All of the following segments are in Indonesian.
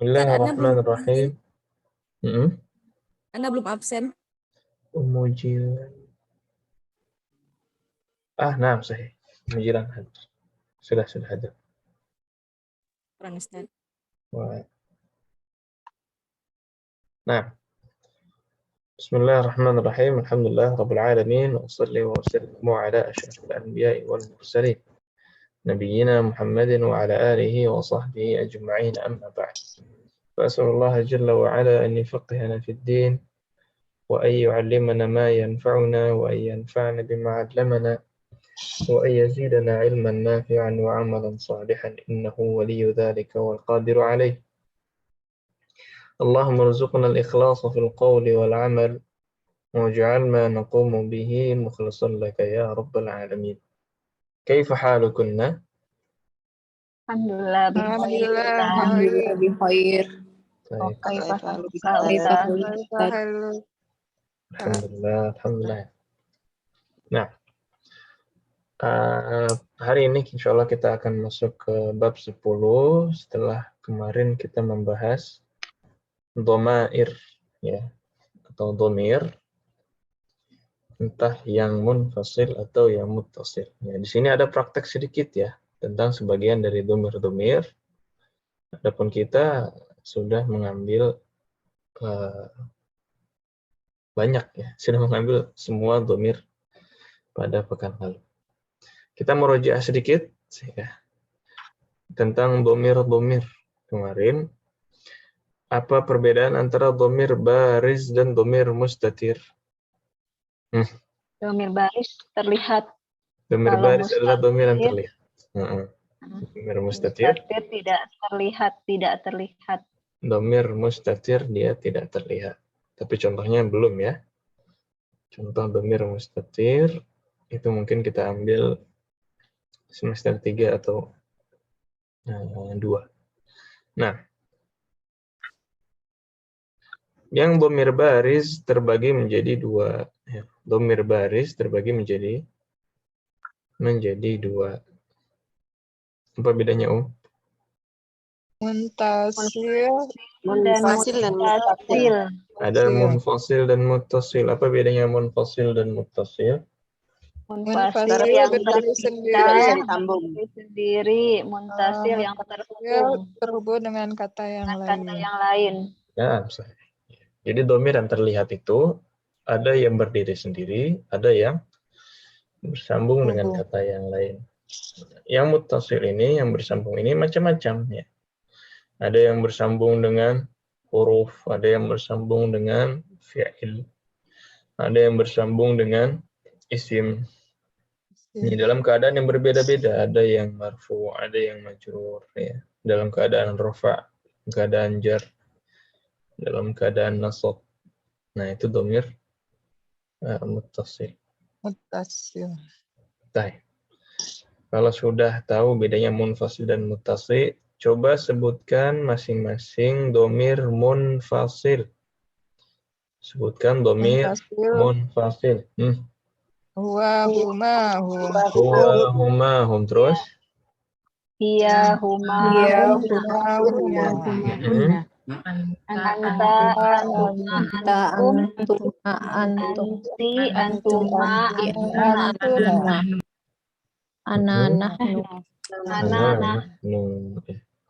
Ana belum Bismillahirrahmanirrahim. Ana belum absen. Umujilan. Nah, sahih. Umujilan hadir. Sudah hadir. Kurang Ustaz. Nah. Bismillahirrahmanirrahim. Alhamdulillah rabbil alamin wa shalli wa sallim ala asyrafil anbiya'i wal mursalin. Nabiyyina Muhammadin wa ala alihi wa sahbihi ajma'in amma ba'd. Fas'alullah jalla wa ala an yufaqqihana fid din wa an yu'allimana ma yanfa'una wa an yanfa'ana bima 'allamana wa an yazidana 'ilman nafi'an wa 'amalan salihan innahu waliyyu dhalika wal qadiru 'alayh. Allahumma arzuqna al-ikhlasa fil qawli wal 'amal واجعل ما نقوم به مخلصا لك يا رب العالمين. كيف حالكن؟ Alhamdulillah bikhair. Alhamdulillah bikhair. طيب. Kaifa Alhamdulillah. Nah, hari ini insya Allah kita akan masuk ke bab 10 setelah kemarin kita membahas dhamair, ya, atau dhamir, entah yang munfasil atau yang muttasil. Ya, di sini ada praktek sedikit ya tentang sebagian dari dhamir-dhamir. Adapun kita sudah mengambil banyak ya, sudah mengambil semua dhamir pada pekan lalu. Kita merujuk sedikit ya, tentang dhamir-dhamir kemarin. Apa perbedaan antara dhamir baris dan dhamir mustatir? Dhamir baris terlihat. Dhamir Kalau baris adalah dhamir yang mustatir, terlihat. Dhamir mustatir tidak terlihat. Dhamir mustatir dia tidak terlihat. Tapi contohnya belum ya. Contoh dhamir mustatir itu mungkin kita ambil semester 3 atau 2. Nah, yang dhamir baris terbagi menjadi 2. Ya. Dhamir baris terbagi menjadi 2. Apa bedanya, Munfasil dan muttasil. Ada munfasil dan muttasil. Apa bedanya munfasil dan muttasil? Munfasil yang tersambung sendiri, muntasil yang terhubung dengan kata yang lain. Ya, jadi dhamir yang terlihat itu ada yang berdiri sendiri, ada yang bersambung dengan kata yang lain. Yang muttasil ini, yang bersambung ini macam-macam ya. Ada yang bersambung dengan huruf, ada yang bersambung dengan fi'il, ada yang bersambung dengan isim. Ini dalam keadaan yang berbeda-beda, ada yang marfu, ada yang majrur ya. Dalam keadaan rafa, keadaan jar, dalam keadaan nasab. Nah, itu dhamir muttasil. Baik. Kalau sudah tahu bedanya munfasil dan muttasil, coba sebutkan masing-masing dhamir munfasil. Sebutkan dhamir munfasil. Huwa, huma, hum. Terus? Hiya, huma, anta, antum, antuma, nahnu.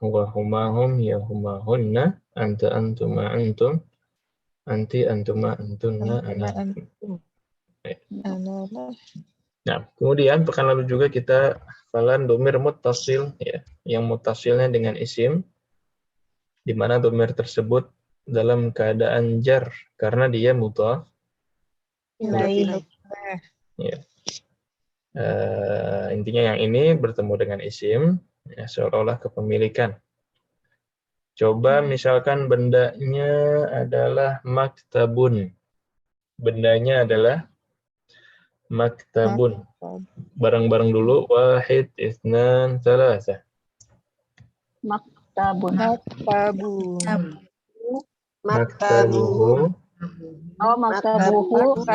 Huwa, huma, hum, ya, huma, hunna, anta, antuma, antum, anti, antuma, antunna, ana. Nah, kemudian pekan lalu juga kita hafalan dhamir muttasil ya, yang muttasilnya dengan isim, di mana dhamir tersebut dalam keadaan jar karena dia mudhaf ilaih. Ya. Intinya yang ini bertemu dengan isim ya, seolah-olah kepemilikan. Coba misalkan bendanya adalah maktabun. Bendanya adalah maktabun. Bareng-bareng dulu. 1, 2, 3. Maktabuhu. Oh, maktabuhu.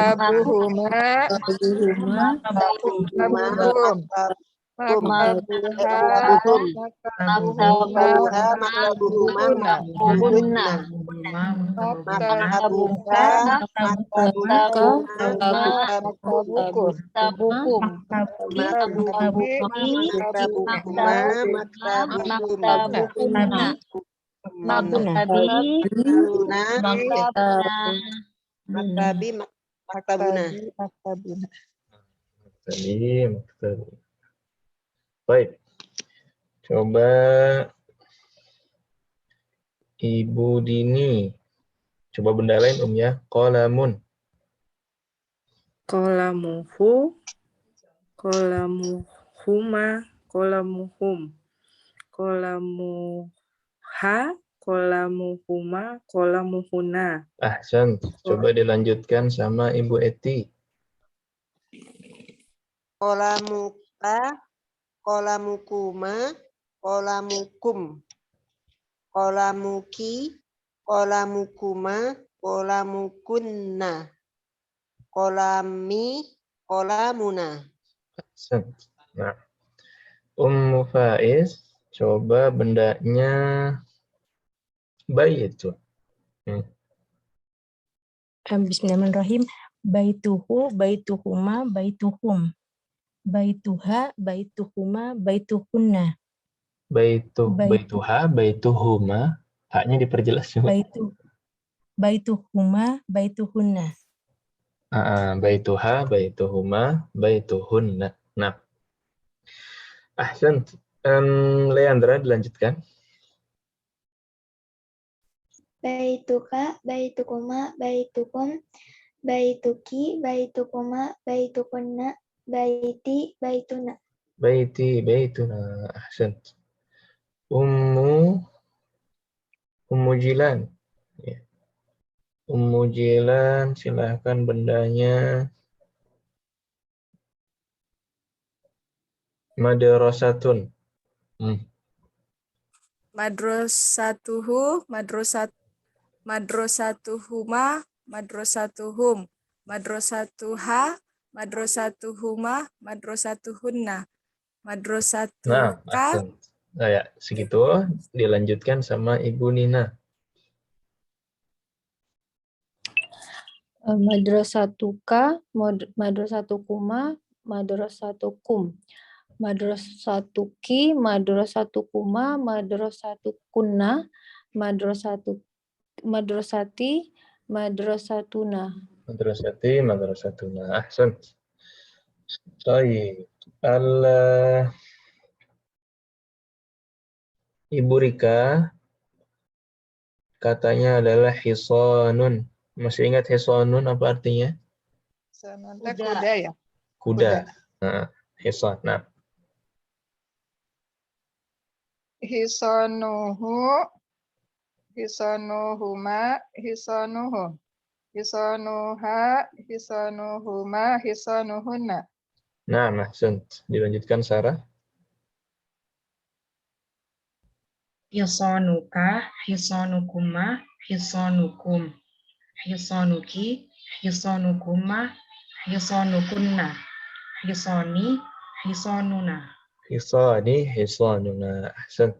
Maktabuha, Maktabuhum. maktabuhuma, Maktabuhuma, maktabuhunna. Maktabuhunna. Maktabuha, Maktabuka, maktabukum. Maktabukum. Maktabuki, maktabukuma, Maktabukuma, Maktabukunna. Maktabi. Maktabuna, Maktabuna. Maktabuna. maktabuna. Maktabi. Baik. Coba Ibu Dini. Coba benda lain ya. Qalamun. Qalamuhu, qalamuhuma, qalamuhum, qalamuha, qalamuhuma, qalamuhuna. Ahsan. Coba dilanjutkan sama Ibu Eti. Qalamuka, qalamukuma, qalamukum. Qalamuki, qalamukuma, qalamukunna. Qalami, qalamuna. Ahsan. Nah, Ummu Faiz, coba bendanya bayi itu. Bismillahirrahmanirrahim. Baituhu, baituhuma, baituhum. Baituha, baituhuma, baituhunna. Baituha, baituhuma. Haknya diperjelas coba. Baituhuma, baituhunna. Baituha, baituhuma, baituhunna. Nah, ahsan. Leandra dilanjutkan. Baituka, baitukuma, baitukum, baituki, baitukuma, baitukunna, baiti, baituna. Baiti, baituna. Ahsan. Ummu Jilan. Ya. Ummu Jilan, silahkan bendanya. Madrasatun. Madrasatuhu, madrasatuhuma, madrasatuhum, madrasatuha, madrasatuhuma, madrasatuhunna, Nah, madrasatuka. ahsan. Nah, ya, segitu. Dilanjutkan sama Ibu Nina. Madrasatuka, madrasatukuma, madrasatukum. Madrasatuki, madrasatukuma, madrasatukunna, madrasati, madrasatuna. Madrasati, madrasatuna. Ahsan. Baik. Ibu Rika, katanya adalah hisanun. Masih ingat hisanun apa artinya? Sananta kuda ya. Kuda. Nah, hisan. Nah, Hisanuhu, hisanuhuma, hisanuhum. Hisanuha, hisanuhuma, hisanuhunna. nah, ahsan. Dilanjutkan Sarah. Hisanuka, hisanukuma, hisanukum. Hisanuki, hisanukuma, hisanukunna. Hisani, hisanuna. Hisani, hisanuna. Ahsan.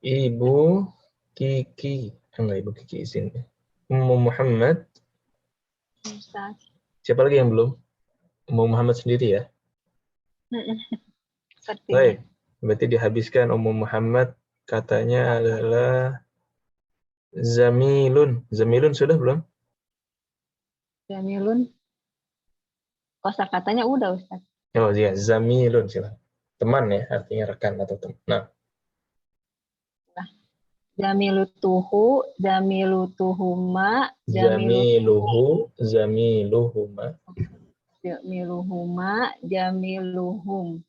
Ibu Kiki. Enggak, Ibu Kiki di sini. Ummu Muhammad. Siapa lagi yang belum? Ummu Muhammad sendiri ya? Baik. Berarti dihabiskan Ummu Muhammad, katanya adalah zamilun. Zamilun sudah belum? Jamilun. Kosakatanya udah, Ustaz. Oh iya, zamilun silakan. Teman ya, artinya rekan atau teman. Nah, Jamilutuhu, jamilutuhuma, zamiluhu, zamiluhuma, jamiluhuma, jamiluhum.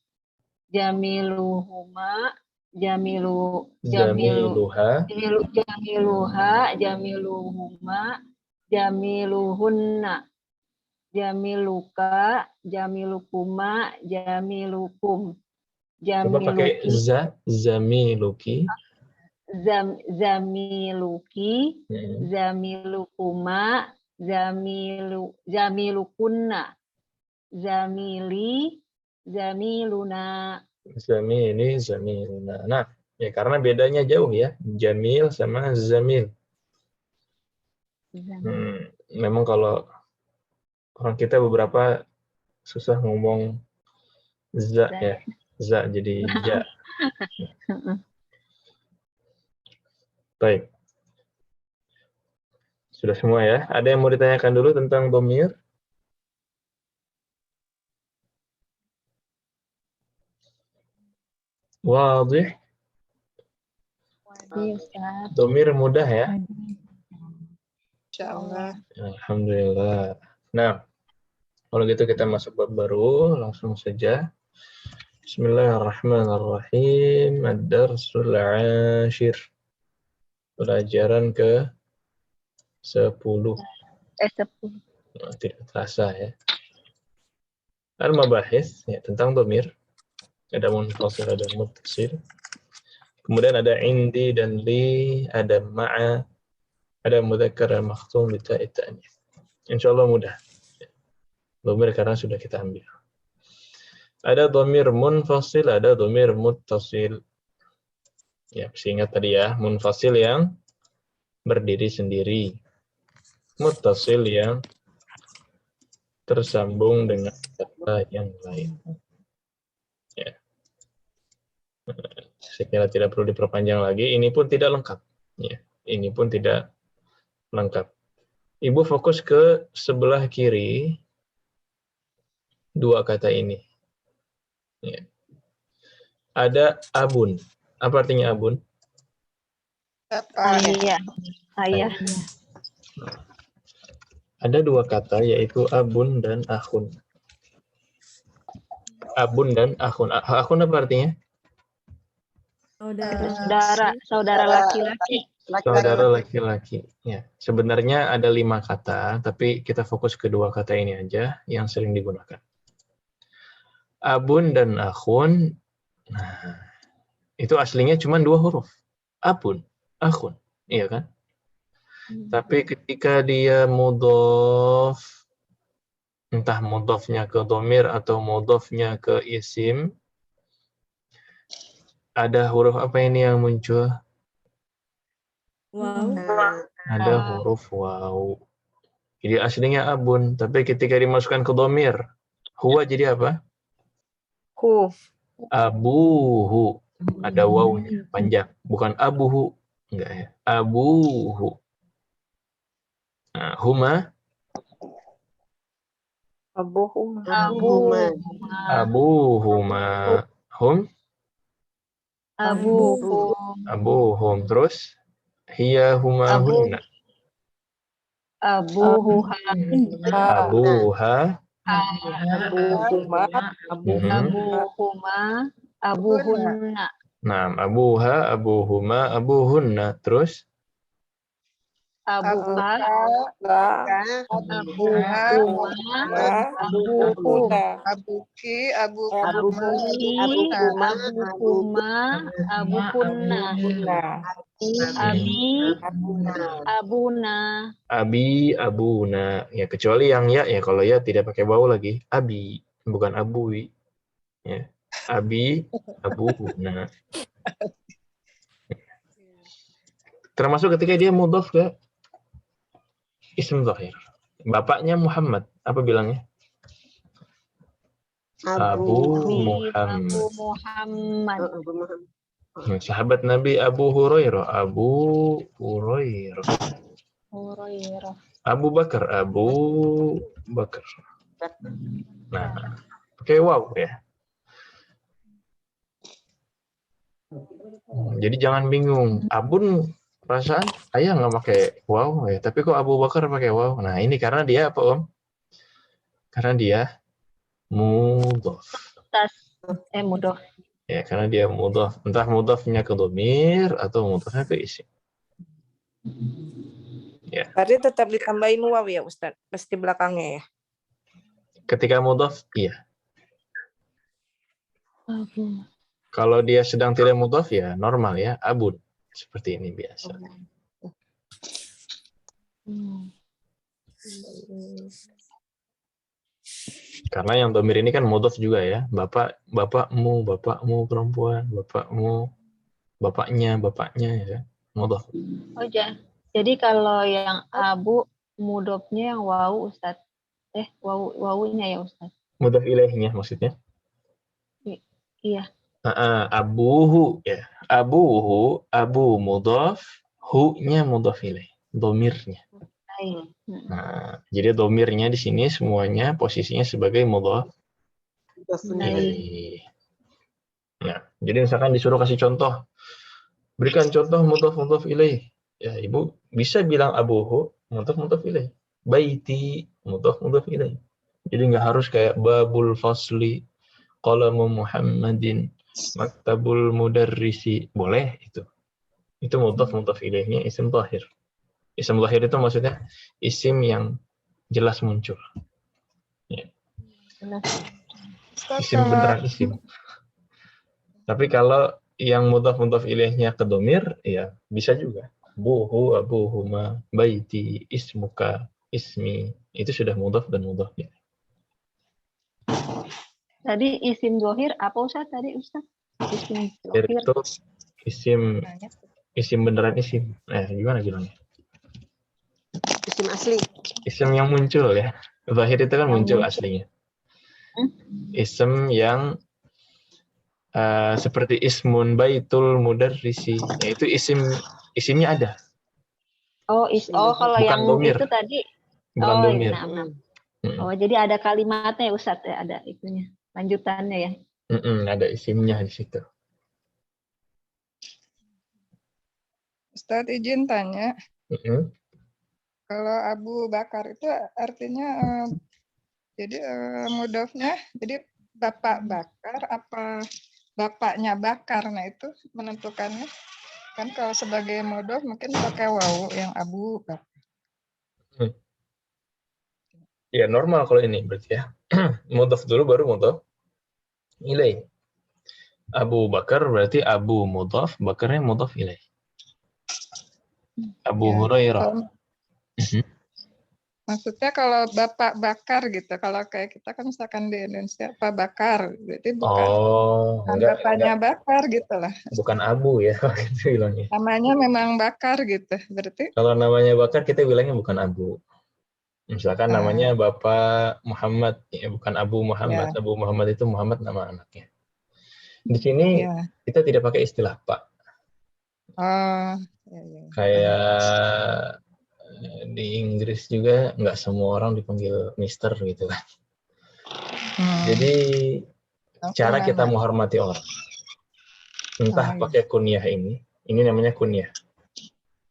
Jamiluhuma, zamiluha, jamiluha, jamiluhuma, jamiluhunna. Jamiluka, jamilukuma, jamilukum. coba pakai zamiluki, Zamiluki, zamilukuma, jamilukunna, zamili, Jamiluna. Zamili, zamiluna. Nah, ya karena bedanya jauh ya. Jamil sama zamil. Memang kalau orang kita beberapa susah ngomong za ya. Za jadi ja. Baik. Sudah semua ya. Ada yang mau ditanyakan dulu tentang dhamir? Wadih. Dhamir mudah ya. Insyaallah. Alhamdulillah. Nah, kalau gitu kita masuk bab baru, langsung saja. Bismillahirrahmanirrahim. Ad-darsul 'ashir. Pelajaran ke 10. 10. Nah, tidak terasa ya. Al-mabahis ya, tentang dhamir. Ada munfasil, ada muttasil. Kemudian ada indi dan li, ada ma'a, ada mudzakkar dan makhtum bi ta'i ta'nits. Insyaallah mudah. Dhamir karena sudah kita ambil. Ada dhamir munfasil, ada dhamir muttasil. Ya, mesti ingat tadi ya, munfasil yang berdiri sendiri. Muttasil yang tersambung dengan kata yang lain. Ya. Saya kira tidak perlu diperpanjang lagi. Ini pun tidak lengkap. Ya, ini pun tidak lengkap. Ibu fokus ke sebelah kiri dua kata ini. Ya. Ada abun. Apa artinya abun? Ayah. Ayah. Ada dua kata yaitu abun dan akhun. Abun dan akhun. Akhun apa artinya? Saudara laki-laki. Saudara laki-laki. Ya, sebenarnya ada 5 kata, tapi kita fokus ke dua kata ini aja yang sering digunakan. Abun dan akhun. Nah, itu aslinya cuma 2 huruf. Abun, akhun. Iya kan? Tapi ketika dia mudhof, entah mudhofnya ke dhamir atau mudhofnya ke isim, ada huruf apa ini yang muncul? Wow. Ada huruf waw. Jadi aslinya abun, tapi ketika dimasukkan ke dhamir, huwa jadi apa? Hu. Abuhu. Ada wawnya, panjang. Bukan abuhu. Enggak ya. Abuhu. Nah, huma. Abuhuma. Abuhuma. Hum. Abuhum. Abuhum. Terus. Hiya huma hunna. Abuhuha. Abuha. Abuhuma. Abuhunna. Nah, abuha, abuhuma, abuhunna. Terus. Abuha. Abuki, Abukuma. Abukunna. Abi. Abuna. Abi, abuna. Ya, kecuali yang ya kalau ya tidak pakai waw lagi. Abi, bukan abui. Ya. Abi, abuna. Termasuk ketika dia mudhof ke isim dhahir. Bapaknya Muhammad, apa bilangnya? Abu Muhammad. Abu Muhammad. Sahabat Nabi Abu Hurairah. Abu Hurairah. Abu Bakar. Abu Bakar. Nah, pakai waw ya. Jadi jangan bingung. Abun perasaan ayah nggak pakai waw ya, tapi kok Abu Bakar pakai waw. Nah ini karena dia apa Om? Karena dia mudhof. Mudhof. Ya karena dia mudhof. Entah mudhofnya ke dhamir atau mudhofnya ke isim. Ya. Berarti tetap ditambahin waw ya Ustaz, pasti belakangnya ya. Ketika mudhaf iya. Kalau dia sedang tidak mudhaf ya normal ya, abun. Seperti ini biasa. Karena yang domir ini kan mudhof juga ya. Bapakmu perempuan, bapaknya ya. Mudhof. Oh, jadi kalau yang abu mudofnya yang wawu Ustaz. Wawunya ya Ustaz. Mudhof ilaihnya maksudnya. Iya. Abuhu ya. Abu mudhof, hu-nya mudhof ilaih, domirnya. Nah, jadi domirnya di sini semuanya posisinya sebagai mudhof ilaih. Nah, jadi misalkan disuruh kasih contoh, berikan contoh mudhof ilaih. Ya, Ibu bisa bilang abuhu mudhof ilaih. Baiti mudhof ilaih. Jadi nggak harus kayak babul fasli, qalamu Muhammadin, maktabul mudarrisi. Boleh itu. Itu mudhof ilaihnya isim dhahir. Isim dhahir itu maksudnya isim yang jelas muncul. Ya. Isim beneran isim. Tapi kalau yang mudhof ilaihnya ke domir, ya bisa juga. Abuhu, abuhuma, baiti, ismuka, ismi. Itu sudah mudhof dan mudhof ilaih. Tadi isim dohir apa Ustaz tadi Ustaz? Isim dohir. Itu isim beneran isim. Gimana bilangnya? Isim asli. Isim yang muncul ya. Zahir itu kan muncul aslinya. Isim yang seperti ismun baitul mudarrisi. Itu isimnya ada. Oh, kalau bukan yang domir. itu tadi. Bukan domir. Oh, jadi ada kalimatnya Ustaz ya, ada itunya. Lanjutannya ya. Ada isimnya di situ. Ustadz izin tanya. Kalau Abu Bakar itu artinya jadi mudhofnya jadi Bapak Bakar apa bapaknya Bakar? Nah itu menentukannya. Kan kalau sebagai mudhof mungkin pakai wawu yang Abu Bakar. Ya normal kalau ini berarti ya. Mudhof dulu baru mudhof ilaih. Abu Bakar berarti Abu mudhof, Bakarnya mudhof ilaih. Abu Hurairah. Maksudnya kalau Bapak Bakar gitu, kalau kayak kita kan misalkan di Indonesia Pak Bakar, berarti bukan bapaknya Bakar gitu lah. Bukan Abu ya gitu bilangnya. Namanya memang Bakar gitu, berarti. Kalau namanya Bakar kita bilangnya bukan Abu. Misalkan namanya Bapak Muhammad, ya bukan Abu Muhammad. Ya. Abu Muhammad itu Muhammad nama anaknya. Di sini kita tidak pakai istilah Pak. Kayak di Inggris juga nggak semua orang dipanggil Mister gitu kan. Jadi cara kita menghormati orang, entah pakai kunyah ini namanya kunyah.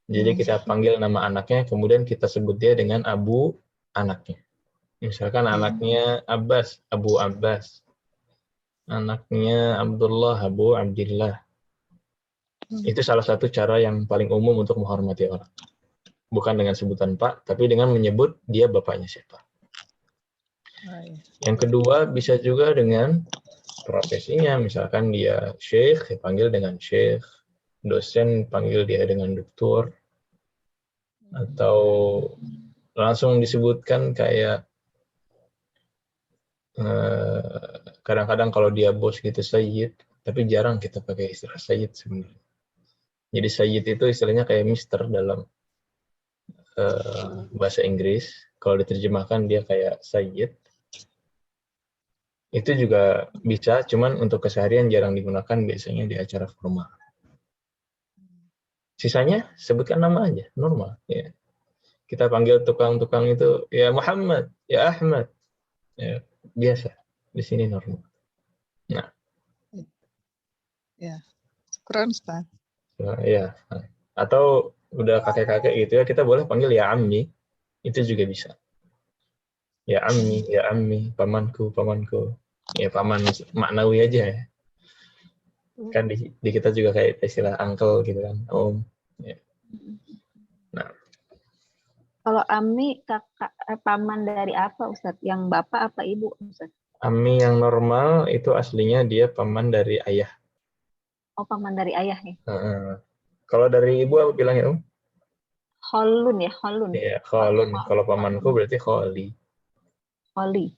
Jadi kita panggil nama anaknya, kemudian kita sebut dia dengan Abu anaknya. Misalkan anaknya Abbas, Abu Abbas. Anaknya Abdullah, Abu Abdillah. Itu salah satu cara yang paling umum untuk menghormati orang. Bukan dengan sebutan Pak, tapi dengan menyebut dia bapaknya siapa. Yang kedua, bisa juga dengan profesinya. Misalkan dia syekh, dipanggil dengan syekh. Dosen, panggil dia dengan doktor. Atau langsung disebutkan kayak kadang-kadang kalau dia bos gitu Sayyid, tapi jarang kita pakai istilah Sayyid sebenarnya. Jadi Sayyid itu istilahnya kayak Mister dalam bahasa Inggris. Kalau diterjemahkan dia kayak Sayyid. Itu juga bisa, cuman untuk keseharian jarang digunakan, biasanya di acara formal. Sisanya sebutkan nama aja, normal. Ya. Kita panggil tukang-tukang itu, ya Muhammad, ya Ahmad. Ya, biasa. Di sini normal. Nah. Ya, keren Ustaz. Ya. Atau udah kakek-kakek gitu ya, kita boleh panggil ya Ammi. Itu juga bisa. Ya Ammi, pamanku. Ya paman maknawi aja ya. Kan di kita juga kayak istilah uncle gitu kan, om. Ya. Nah. Kalau Ammi kakak paman dari apa Ustadz? Yang bapak apa ibu Ustadz? Ammi yang normal itu aslinya dia paman dari ayah. Oh, paman dari ayah ya. Kalau dari ibu apa bilangnya om? Kholun ya, kholun. Iya, kholun. Kalau pamanku berarti kholi. Kholi.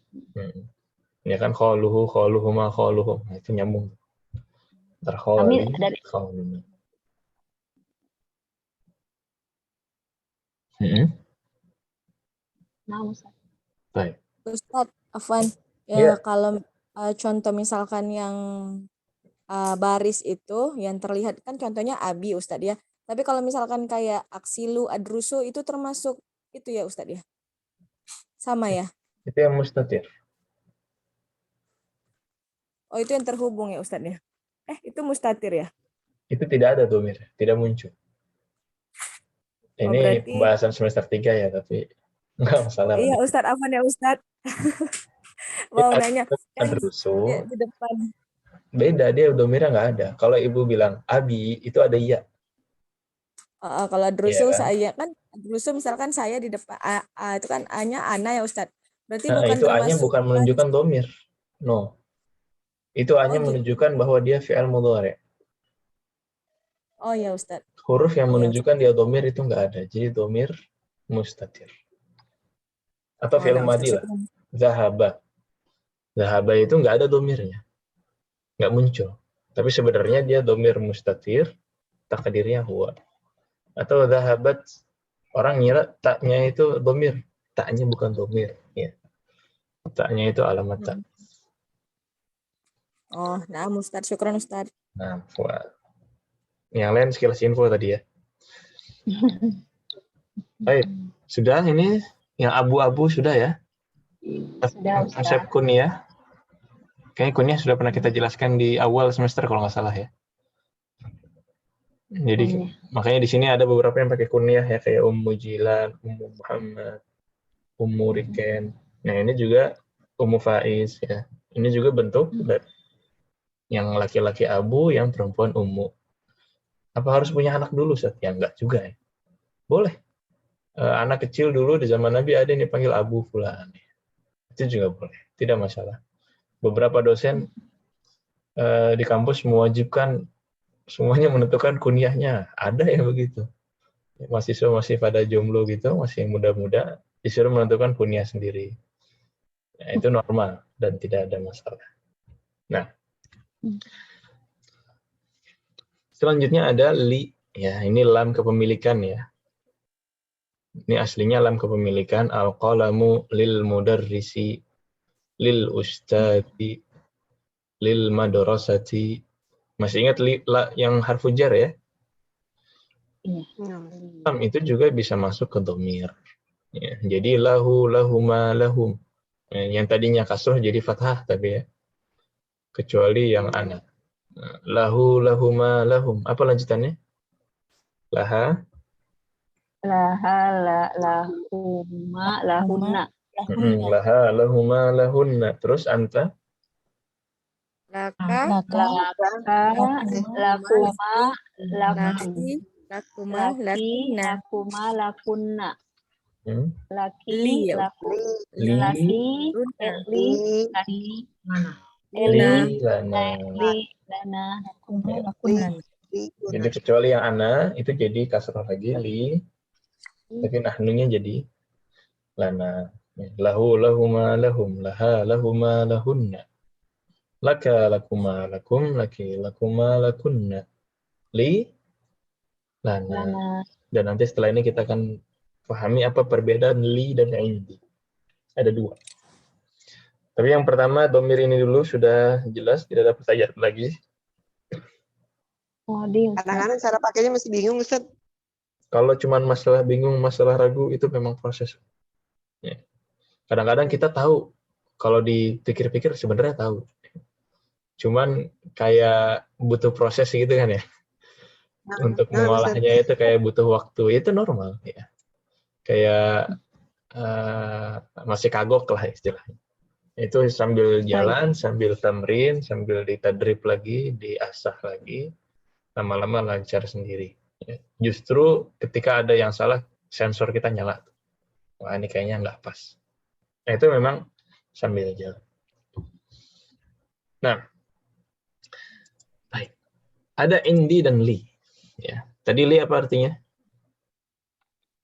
Ya kan kholuhu, kholuhuma, kholuhum. Nah, itu nyambung. Antara kholi, dari kholuhum. nah, Ustaz. Baik. Ustadz, Afwan, Iya. ya kalau contoh misalkan yang baris itu yang terlihat kan contohnya abi Ustadz ya. Tapi kalau misalkan kayak aksilu, adrusu itu termasuk itu ya Ustadz ya? Sama ya? Itu yang mustatir. Oh itu yang terhubung ya Ustadz ya? Itu mustatir ya? Itu tidak ada domir, tidak muncul. Ini berarti- pembahasan semester 3 ya, tapi enggak masalah. Iya Ustadz, Afwan ya Ustadz. Mau nanya, kan Adrusu, di depan. beda, dia domirnya nggak ada. Kalau ibu bilang abi, itu ada iya. Kalau adrusu Iya kan? saya kan, adrusu misalkan saya di depan, itu kan A-nya ana ya Ustadz. Berarti Nah, bukan itu A-nya termasuk bukan menunjukkan domir. No. Itu A-nya gitu. menunjukkan bahwa dia fi'al mudhari'. Oh ya Ustadz. Huruf yang Iya, menunjukkan dia domir itu nggak ada. Jadi domir mustatir. Atau fi'il ya, madi Ustadz. lah. Zahaba. Zahaba itu nggak ada domirnya. Nggak muncul. Tapi sebenarnya dia domir mustatir, takdirnya huwa. Atau zahabat, orang ngira taknya itu domir. Taknya bukan domir. Ya. Taknya itu alamat tak. Oh, nah Ustadz, syukran Ustadz. Nah, yang lain sekilas info tadi ya. Baik, sudah ini yang abu-abu sudah ya. Sudah, Konsep kunyah. Kayaknya kunyah sudah pernah kita jelaskan di awal semester kalau nggak salah ya. Jadi makanya di sini ada beberapa yang pakai kunyah ya, kayak Ummu Jilan, Ummu Muhammad, Ummu Riken. Nah ini juga Ummu Faiz ya. Ini juga bentuk yang laki-laki abu, yang perempuan ummu. Apa harus punya anak dulu, Ustaz? Ya enggak juga ya. Boleh. Anak kecil dulu di zaman Nabi ada yang dipanggil abu fulan. Itu juga boleh. Tidak masalah. Beberapa dosen di kampus mewajibkan semuanya menentukan kunyahnya. Ada yang begitu. Mahasiswa masih pada jomblo gitu, masih muda-muda, disuruh menentukan kunyah sendiri. Nah, itu normal dan tidak ada masalah. Nah, selanjutnya ada li, ya ini lam kepemilikan ya. Ini aslinya lam kepemilikan, al-qalamu lil mudarrisi, lil ustadi, lil madrasati. Masih ingat li, la yang harfu jar ya? Lam itu juga bisa masuk ke dhamir. Ya, jadi lahu, lahuma, lahum. Yang tadinya kasroh jadi fathah tapi ya. Kecuali yang ana. Lahu, lahuma, lahum. Apa lanjutannya? Laha. Laha, lahuma, lahunna. Laha, lahuma, lahunna. Terus anta? Laka, lakuma, laki, lakuma, lakunna. lakuma, lakunna. Laki, Li, laku, Li, laki, Mana? li, lana. Jadi kecuali yang ana itu jadi kasroh lagi li, tapi nahnunya jadi lana. Lahu, lahuma, lahum, laha, lahuma, lahunna. Laka, lakuma, lakum, laki, lakuma, lakunna. Li, lana. Dan nanti setelah ini kita akan pahami apa perbedaan li dan indi. Ada dua. Tapi yang pertama, domir ini dulu sudah jelas, tidak ada pertanyaan lagi. Kadang-kadang cara pakainya masih bingung, Ustaz. Kalau cuma masalah bingung, masalah ragu, itu memang proses. Ya. Kadang-kadang kita tahu, kalau dipikir-pikir sebenarnya tahu. Cuman kayak butuh proses gitu kan ya. Untuk mengolahnya itu kayak butuh waktu. Itu normal ya. Kayak masih kagok lah istilahnya. Itu sambil jalan, sambil tamrin, sambil ditadrib lagi, diasah lagi, lama-lama lancar sendiri. Ya. Justru ketika ada yang salah, sensor kita nyala. Wah ini kayaknya nggak pas. Nah itu memang sambil jalan. Nah, baik. Ada indi dan li. Ya. Tadi li apa artinya?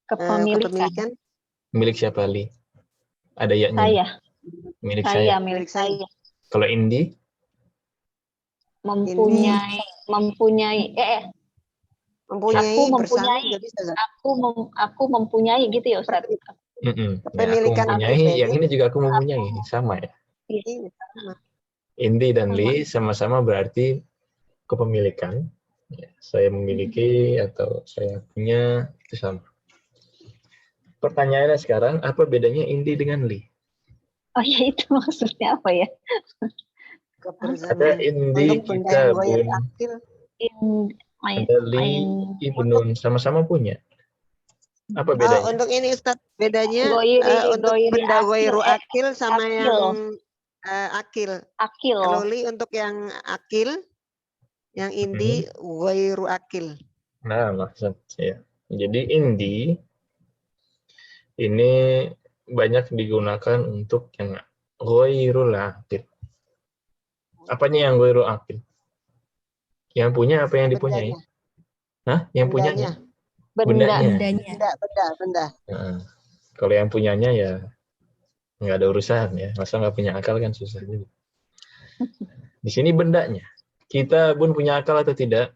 Kepemilikan. Milik siapa li? Ada yaknya? Saya. Milik Saya, saya. milik saya. Kalau indi, Mempunyai, Mempunyai Aku bersama mempunyai. juga bisa Ustaz. aku mempunyai gitu ya Ustaz. ya, aku Kepemilikan mempunyai, pribadi. yang ini juga aku mempunyai, sama ya. Iya, sama. Indi dan Sama. li sama-sama berarti kepemilikan. Ya, saya memiliki atau saya punya, itu sama. Pertanyaannya sekarang, apa bedanya indi dengan li? Oh ya, itu maksudnya apa ya? Ada Kebersamaan. indi Untuk benda yang goyang kitabun, akil. ada li ibnun, sama-sama punya. Apa bedanya? Untuk ini Ustaz, bedanya untuk Goiri benda akil, goiru akil sama akil. yang akil. Akil. Kalau li untuk yang akil, yang indi goiru akil. Nah, maksud ya. Jadi indi ini banyak digunakan untuk yang ghairul aqil. Apanya yang ghairul aqil? Yang punya apa yang dipunyai? Bendanya. Hah? Yang Bendanya. punyanya? Benda. Nah, kalau yang punyanya ya nggak ada urusan ya. Masa nggak punya akal kan susah juga. Di sini bendanya. Kita pun punya akal atau tidak?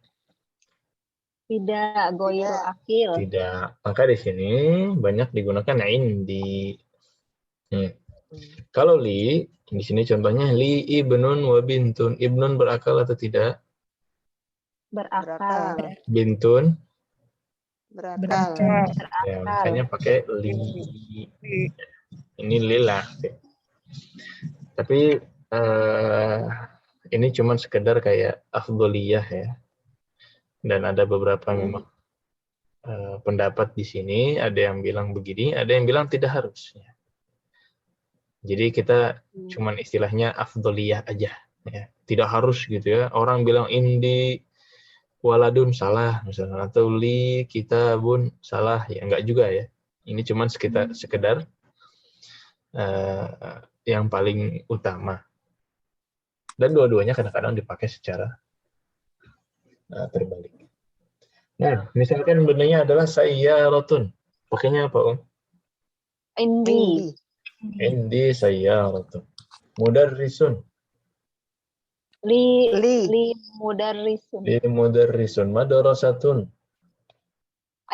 Tidak, goiru akil. Tidak. Maka di sini banyak digunakan indi. Kalau li, di sini contohnya li ibnun wa bintun. Ibnun berakal atau tidak? Berakal. Bintun? Berakal. Ya, makanya pakai li. Ini lillah. Tapi ini cuma sekedar kayak afdoliyah ya. Dan ada beberapa memang pendapat di sini. Ada yang bilang begini, ada yang bilang tidak harus. Jadi kita cuma istilahnya afdoliyah aja. Ya. Tidak harus gitu ya. Orang bilang indi waladun salah misalnya, atau li kitabun salah, ya enggak juga ya. Ini cuma sekedar yang paling utama. Dan dua-duanya kadang-kadang dipakai secara terbalik. Nah, misalkan benarnya adalah sayyaratun. Pakainya apa, Om? Indi. Indi sayyaratun. Mudarrisun. Li mudarrisun. Li mudarrisun. Madrasatun.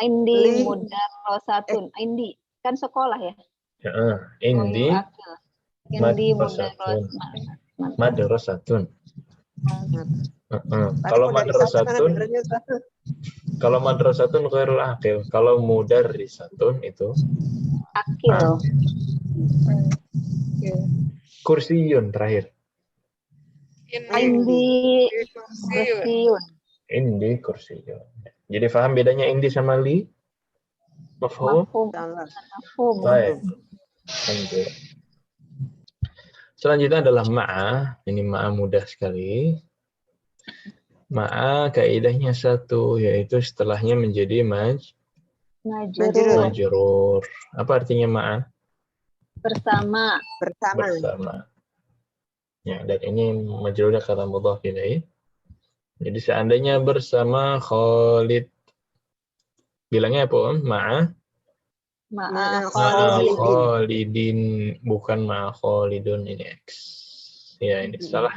Indi mudarrasatun. Indi kan sekolah ya. Indi madrasatun. Madrasatun. Kalau madrasatun ghairul aqil. Kalau mudarrisatun itu akil. Kursiyun terakhir. Indi kursiyun. Indi kursiyun. Jadi paham bedanya indi sama li? Mafhum? Baik. Selanjutnya adalah ma'a. Ini ma'a mudah sekali. Ma'a kaidahnya satu, yaitu setelahnya menjadi majrur. Apa artinya ma'a? Bersama. Ya, dan ini majrurnya kata mudhaf ilaih. Jadi seandainya bersama Khalid, bilangnya apa, Om? Ma'a Khalidin, bukan ma'a Khalidun, ini X. Ya, ini salah.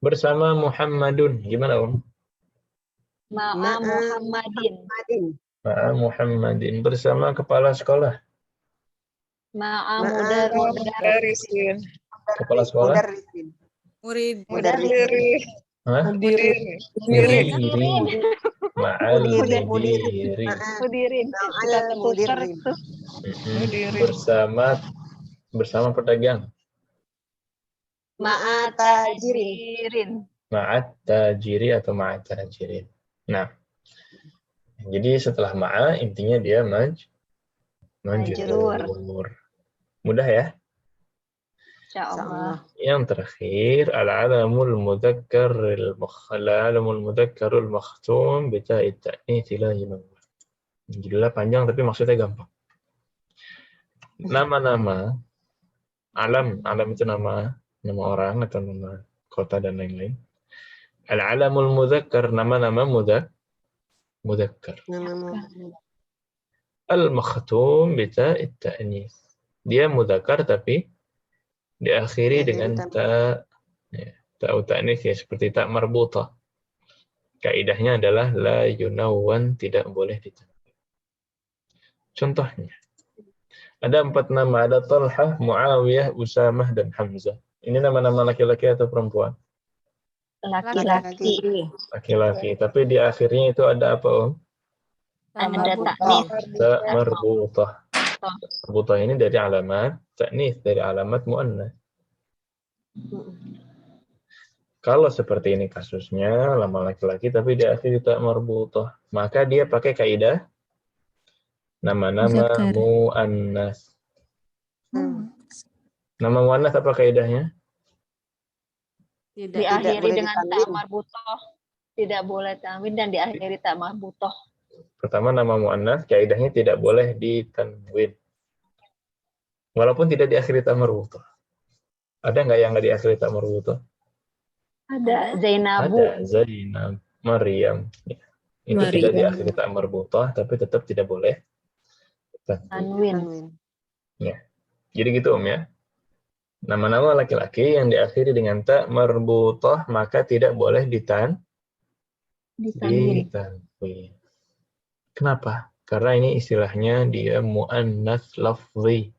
Bersama Muhammadun, gimana, Om? Ma'a Muhammadin. Bersama kepala sekolah. Ma'a mudarrisin. Kepala sekolah. Murid. Mudiri. Ma'al mudiri. Bersama pedagang. Ma'at tajiri atau ma'at tajirin. Nah, jadi setelah ma'a intinya dia majrur. Mudah ya? Insyaallah. Yang terakhir al-alamul mudzakkar makhtum bi ta'it ta'nits la yunawwar. Judulnya panjang tapi maksudnya gampang. Nama-nama alam itu nama orang atau nama kota dan lain-lain. Al-alamul mudzakkar, nama-nama mudzakkar. Al-makhtum bi ta'it ta'nits. Dia mudzakkar tapi diakhiri dengan Diakhiri ta, ya, ta ta'nits ya, seperti ta marbutah. Kaidahnya adalah la yunawwan, tidak boleh ditanwin. Contohnya, ada 4 nama, ada Talhah, Muawiyah, Usamah, dan Hamzah. Ini nama-nama laki-laki atau perempuan? Laki-laki. Laki-laki. Tapi di akhirnya itu ada apa, Om? Ada Oh, taknis. Ta marbutah. Marbutah ini dari alamat ta'nits, dari alamat muannats. Kalau seperti ini kasusnya, nama laki-laki tapi di akhir ta marbutah, maka dia pakai kaidah nama-nama Muzakkar. muannas. Nama muannas apa kaidahnya? Tidak. Diakhiri boleh dengan ta ditanwin. marbutoh. Tidak boleh tanwin dan diakhiri ta marbutoh. Pertama, nama muannas kaidahnya tidak boleh ditanwin. Walaupun tidak diakhiri ta marbutah. Ada nggak yang nggak diakhiri ta marbutah? Ada Zainabu. Ada, Zainab, Maryam. Ya. Itu tidak diakhiri ta marbutah, tapi tetap tidak boleh ditanwin. Tanwin. Ya. Jadi gitu Om ya. Nama-nama laki-laki yang diakhiri dengan ta marbutah maka tidak boleh Ditanwin. ditanwin. Kenapa? Karena ini istilahnya dia muannas lafzi.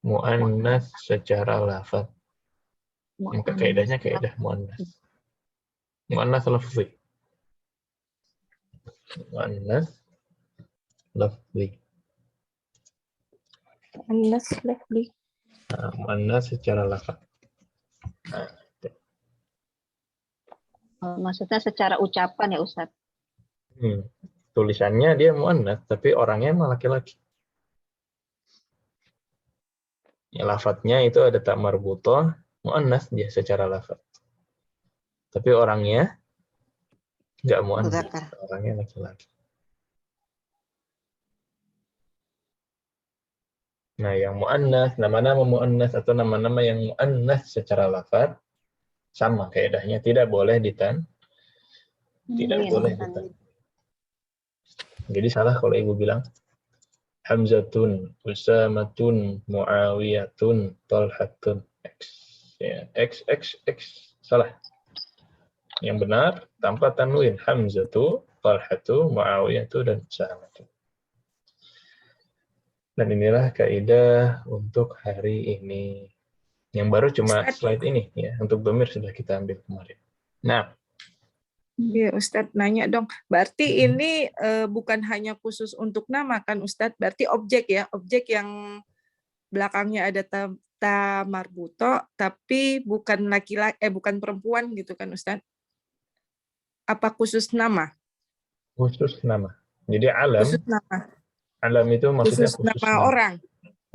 Muannas secara lafaz. Maka kaidahnya kaidah muannas. Muannas lafzi. Muannas lafzi. Nah, muannas secara lafaz. Nah, Maksudnya secara ucapan ya Ustadz. tulisannya dia muannas tapi orangnya mah laki-laki. Ya, lafadznya itu ada ta marbutah, muannas dia secara lafaz. Tapi orangnya enggak muannas, Mudzakkar. orangnya laki-laki. Nah, yang muannas, nama-nama muannas atau nama-nama yang muannas secara lafaz sama kaidahnya, tidak boleh tidak boleh ditanwin. Jadi salah kalau ibu bilang Hamzatun, Usamatun, Muawiyatun, Talhatun, X. Ya, X. Salah. Yang benar, tanpa tanwin. Hamzatu, Talhatu, Muawiyatu, dan Usamatu. Dan inilah kaidah untuk hari ini. Yang baru cuma Ustadz. slide ini. Ya, untuk dhamir sudah kita ambil kemarin. Nah, Iya, Ustadz nanya dong. Berarti ini bukan hanya khusus untuk nama kan, Ustadz? Berarti objek ya, objek yang belakangnya ada ta marbuto, tapi bukan laki-laki, bukan perempuan gitu kan, Ustadz? Apa khusus nama? khusus nama. Jadi alam, Khusus nama. alam itu maksudnya Khusus khusus nama orang.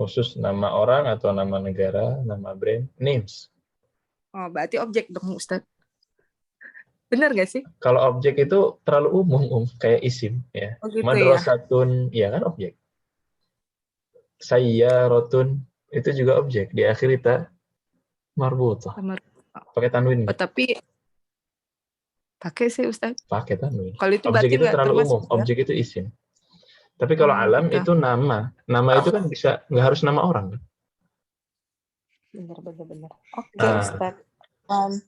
Khusus nama orang atau nama negara, nama brand, names. Oh, berarti objek dong, Ustadz. Benar nggak sih? Kalau objek itu terlalu umum, kayak isim. Ya. Oh gitu ya. Madrasatun, ya kan objek. Sayyaratun, itu juga objek. Di akhir ta marbutah. Pakai tanwin. Oh, tapi pakai sih, Ustadz. Pakai tanwin. Kalau itu Objek berarti itu nggak terlalu termasuk, umum. ya? Objek itu isim. Tapi kalau alam gitu. itu nama. Nama itu kan bisa, nggak harus nama orang. Benar. Oke, Ah. Ustadz.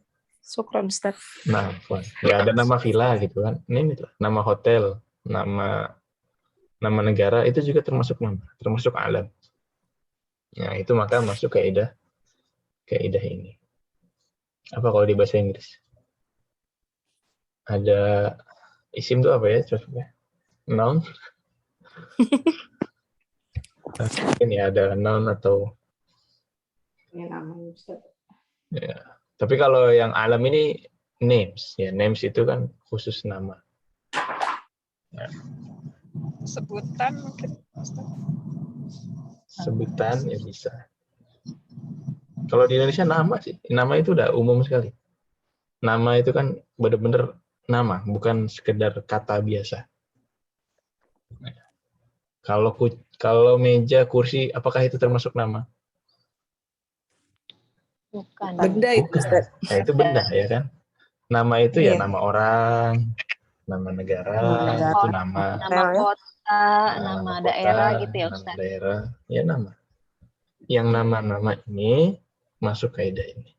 Syukran, Ustadz. Nah, ya ada nama villa gitu kan. Ini tuh, nama hotel, nama negara itu juga termasuk nama, termasuk alam. Nah, itu maka masuk kaidah ini. Apa kalau di bahasa Inggris? Ada isim itu apa ya? Coba. Noun. Mungkin ya ada noun atau Ini namanya, Ustadz. ya. Tapi kalau yang alam ini names, ya names itu kan khusus nama. Ya. Sebutan mungkin. Sebutan ya bisa. Kalau di Indonesia nama sih, nama itu udah umum sekali. Nama itu kan benar-benar nama, bukan sekedar kata biasa. Nah, kalau meja, kursi, apakah itu termasuk nama? Bukan. Benda itu, Ustadz. Nah, itu benda ya kan. Nama itu ya Iya. nama orang, nama negara, itu nama. Nama kota, nama kota, daerah gitu ya nama Ustadz. daerah, ya nama. yang nama-nama ini masuk kaidah ini.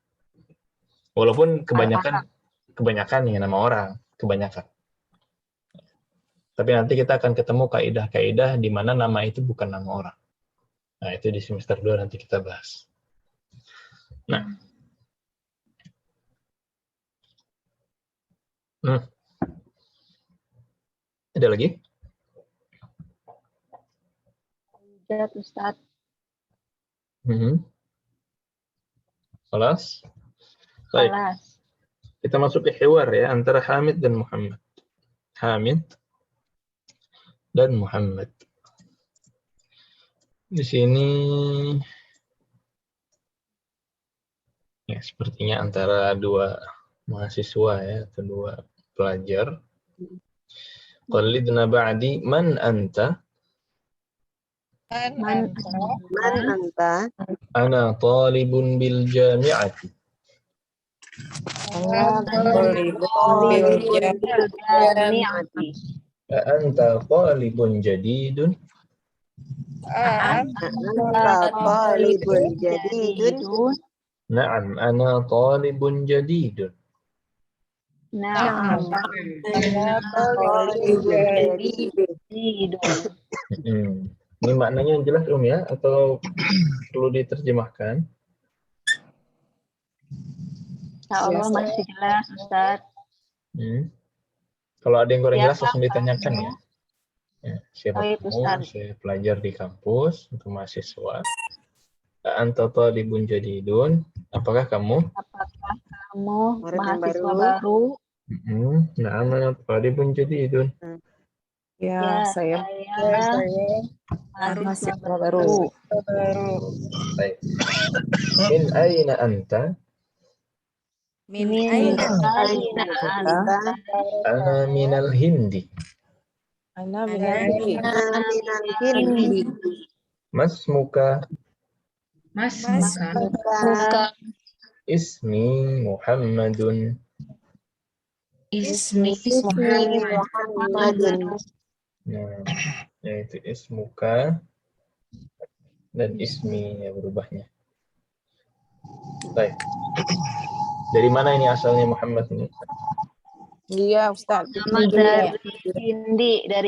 Walaupun kebanyakan ya nama orang, kebanyakan. Tapi nanti kita akan ketemu kaidah-kaidah di mana nama itu bukan nama orang. Nah, itu di semester 2 nanti kita bahas. Nah. Ada lagi? Ya, Ustaz. Kelas? Baik. Kita masuk ke hiwar ya antara Hamid dan Muhammad. Hamid dan Muhammad. Di sini ya sepertinya antara dua mahasiswa ya atau dua pelajar. Qalidna ba'di man anta? Man anta? Ana talibun bil jami'ati. Anta talibun jadidun? Anta talibun jadidun? Na'am, ana talibun jadidun. Na'am. Ini maknanya jelas ya atau perlu diterjemahkan? Insya Allah masih jelas, Ustaz. Kalau ada yang kurang jelas langsung ditanyakan ya. Siapa kamu? Ustaz. Saya pelajar di kampus untuk mahasiswa. Anta talibun jadidun. Apakah kamu? Mahasiswa baru? Na'am, ana talibun jadidun. Ya, saya mahasiswa baru. Baik. Min aina anta? Min aina anta? Ana minal Hindi. Ana minal Hindi. Masmuka? Masmuka. Ismi Muhammadun. Ismi Muhammadun. Nah, yaitu ismuka dan ismi ya berubahnya. Baik. Dari mana ini asalnya Muhammad ini? Iya, Ustaz. Dari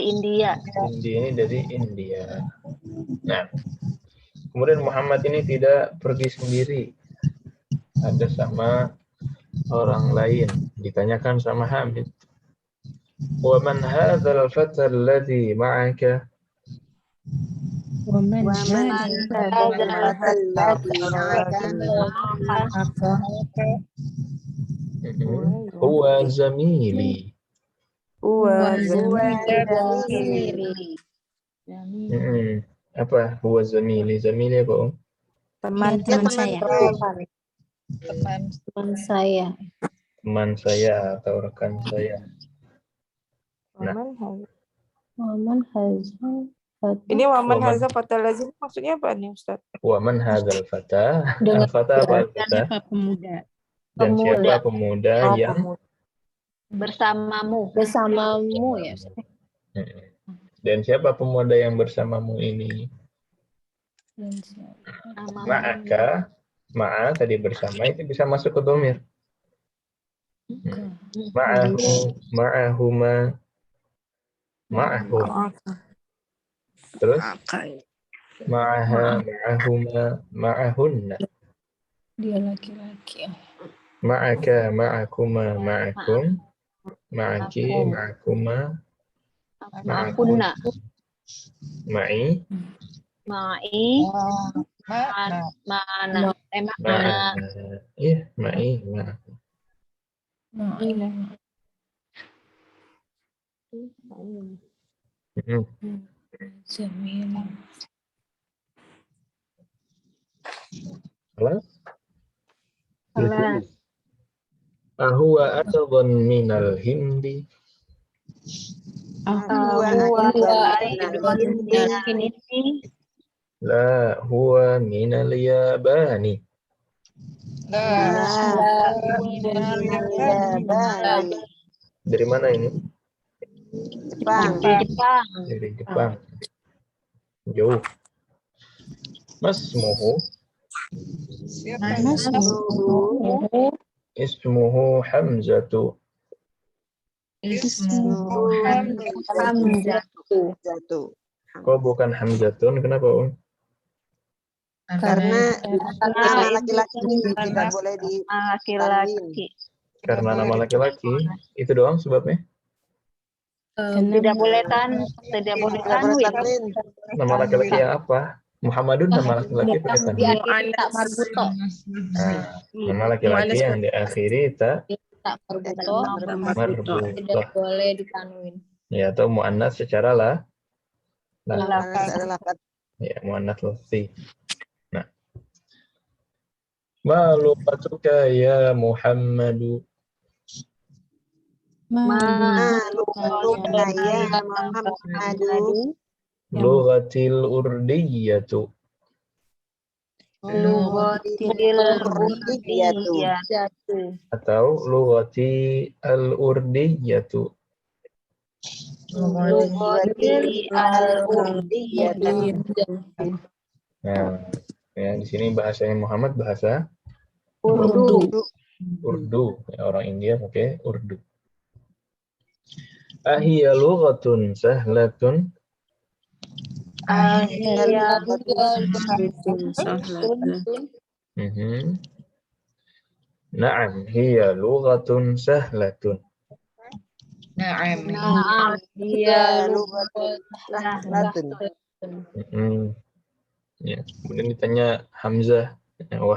India. Indi ini dari India. Nah, kemudian Muhammad ini tidak pergi sendiri. Ada sama orang lain. Ditanyakan sama Hamid. Wa man hadzal fata alladhi ma'aka? Wa man Huwa zamili. Apa huwa zamili? Zamili apa, Om? teman saya. Teman saya atau rekan saya. Nah. Ini waman haza fatal lazim maksudnya apa nih, Ustaz? Waman hadzal fata. Al-fata apa al-fata? Pemuda. Dan siapa pemuda yang Bersamamu ya. Dan siapa pemuda yang bersamamu ini? Ma'aka, ma'a tadi bersama itu bisa masuk ke dhamir. Ma'ahu, ma'ahuma, ma'ahum. Terus ma'aha, ma'ahuma, ma'ahunna. Dia laki-laki. Ma'aka, ma'akuma, ma'akum, ma'aki, ma'akuma, Ma'akunna. Ma'i, Ma'ana. Iya, ma'i, ma'akum. Kelas? Ahuwa adhan minal Hindi? La huwa minal Yabani. Dari mana ini? Jepang. Dari Jepang. Jauh. Masmuhu. Siapa Ismuhu Hamzatu. Ismuhu Hamzatu. Jatuh. Kok bukan Hamzatun? Kenapa, Karena nama itu laki-laki tidak karena boleh di laki-laki. Karena nama laki-laki. Itu doang sebabnya. Tidak boleh tidak boleh tanwin. Nama laki-laki yang apa? Muhammadun nama laki-laki pakai tanwin. Nah, nama laki-laki yang diakhiri tak marbutoh. boleh ditanwin. Ya, atau muannas secara Lafaz. ya, muannas lafzi. Nah. Ma lughatuka ya Muhammadu. Lughatuka ya Muhammadu. Lughatil urdiyatu. Lughatil urdiyatu. Atau lughati al-urdiyatu. Lughatil al-urdiyatu. Nah, ya di sini bahasanya Muhammad bahasa Urdu. Urdu. Ya, orang India pakai Urdu. Ahiya lughatun sahlatun. Na'am, hiya lughatun sahlatun. Na'am. Dia Ya, kemudian ditanya Hamzah. Wa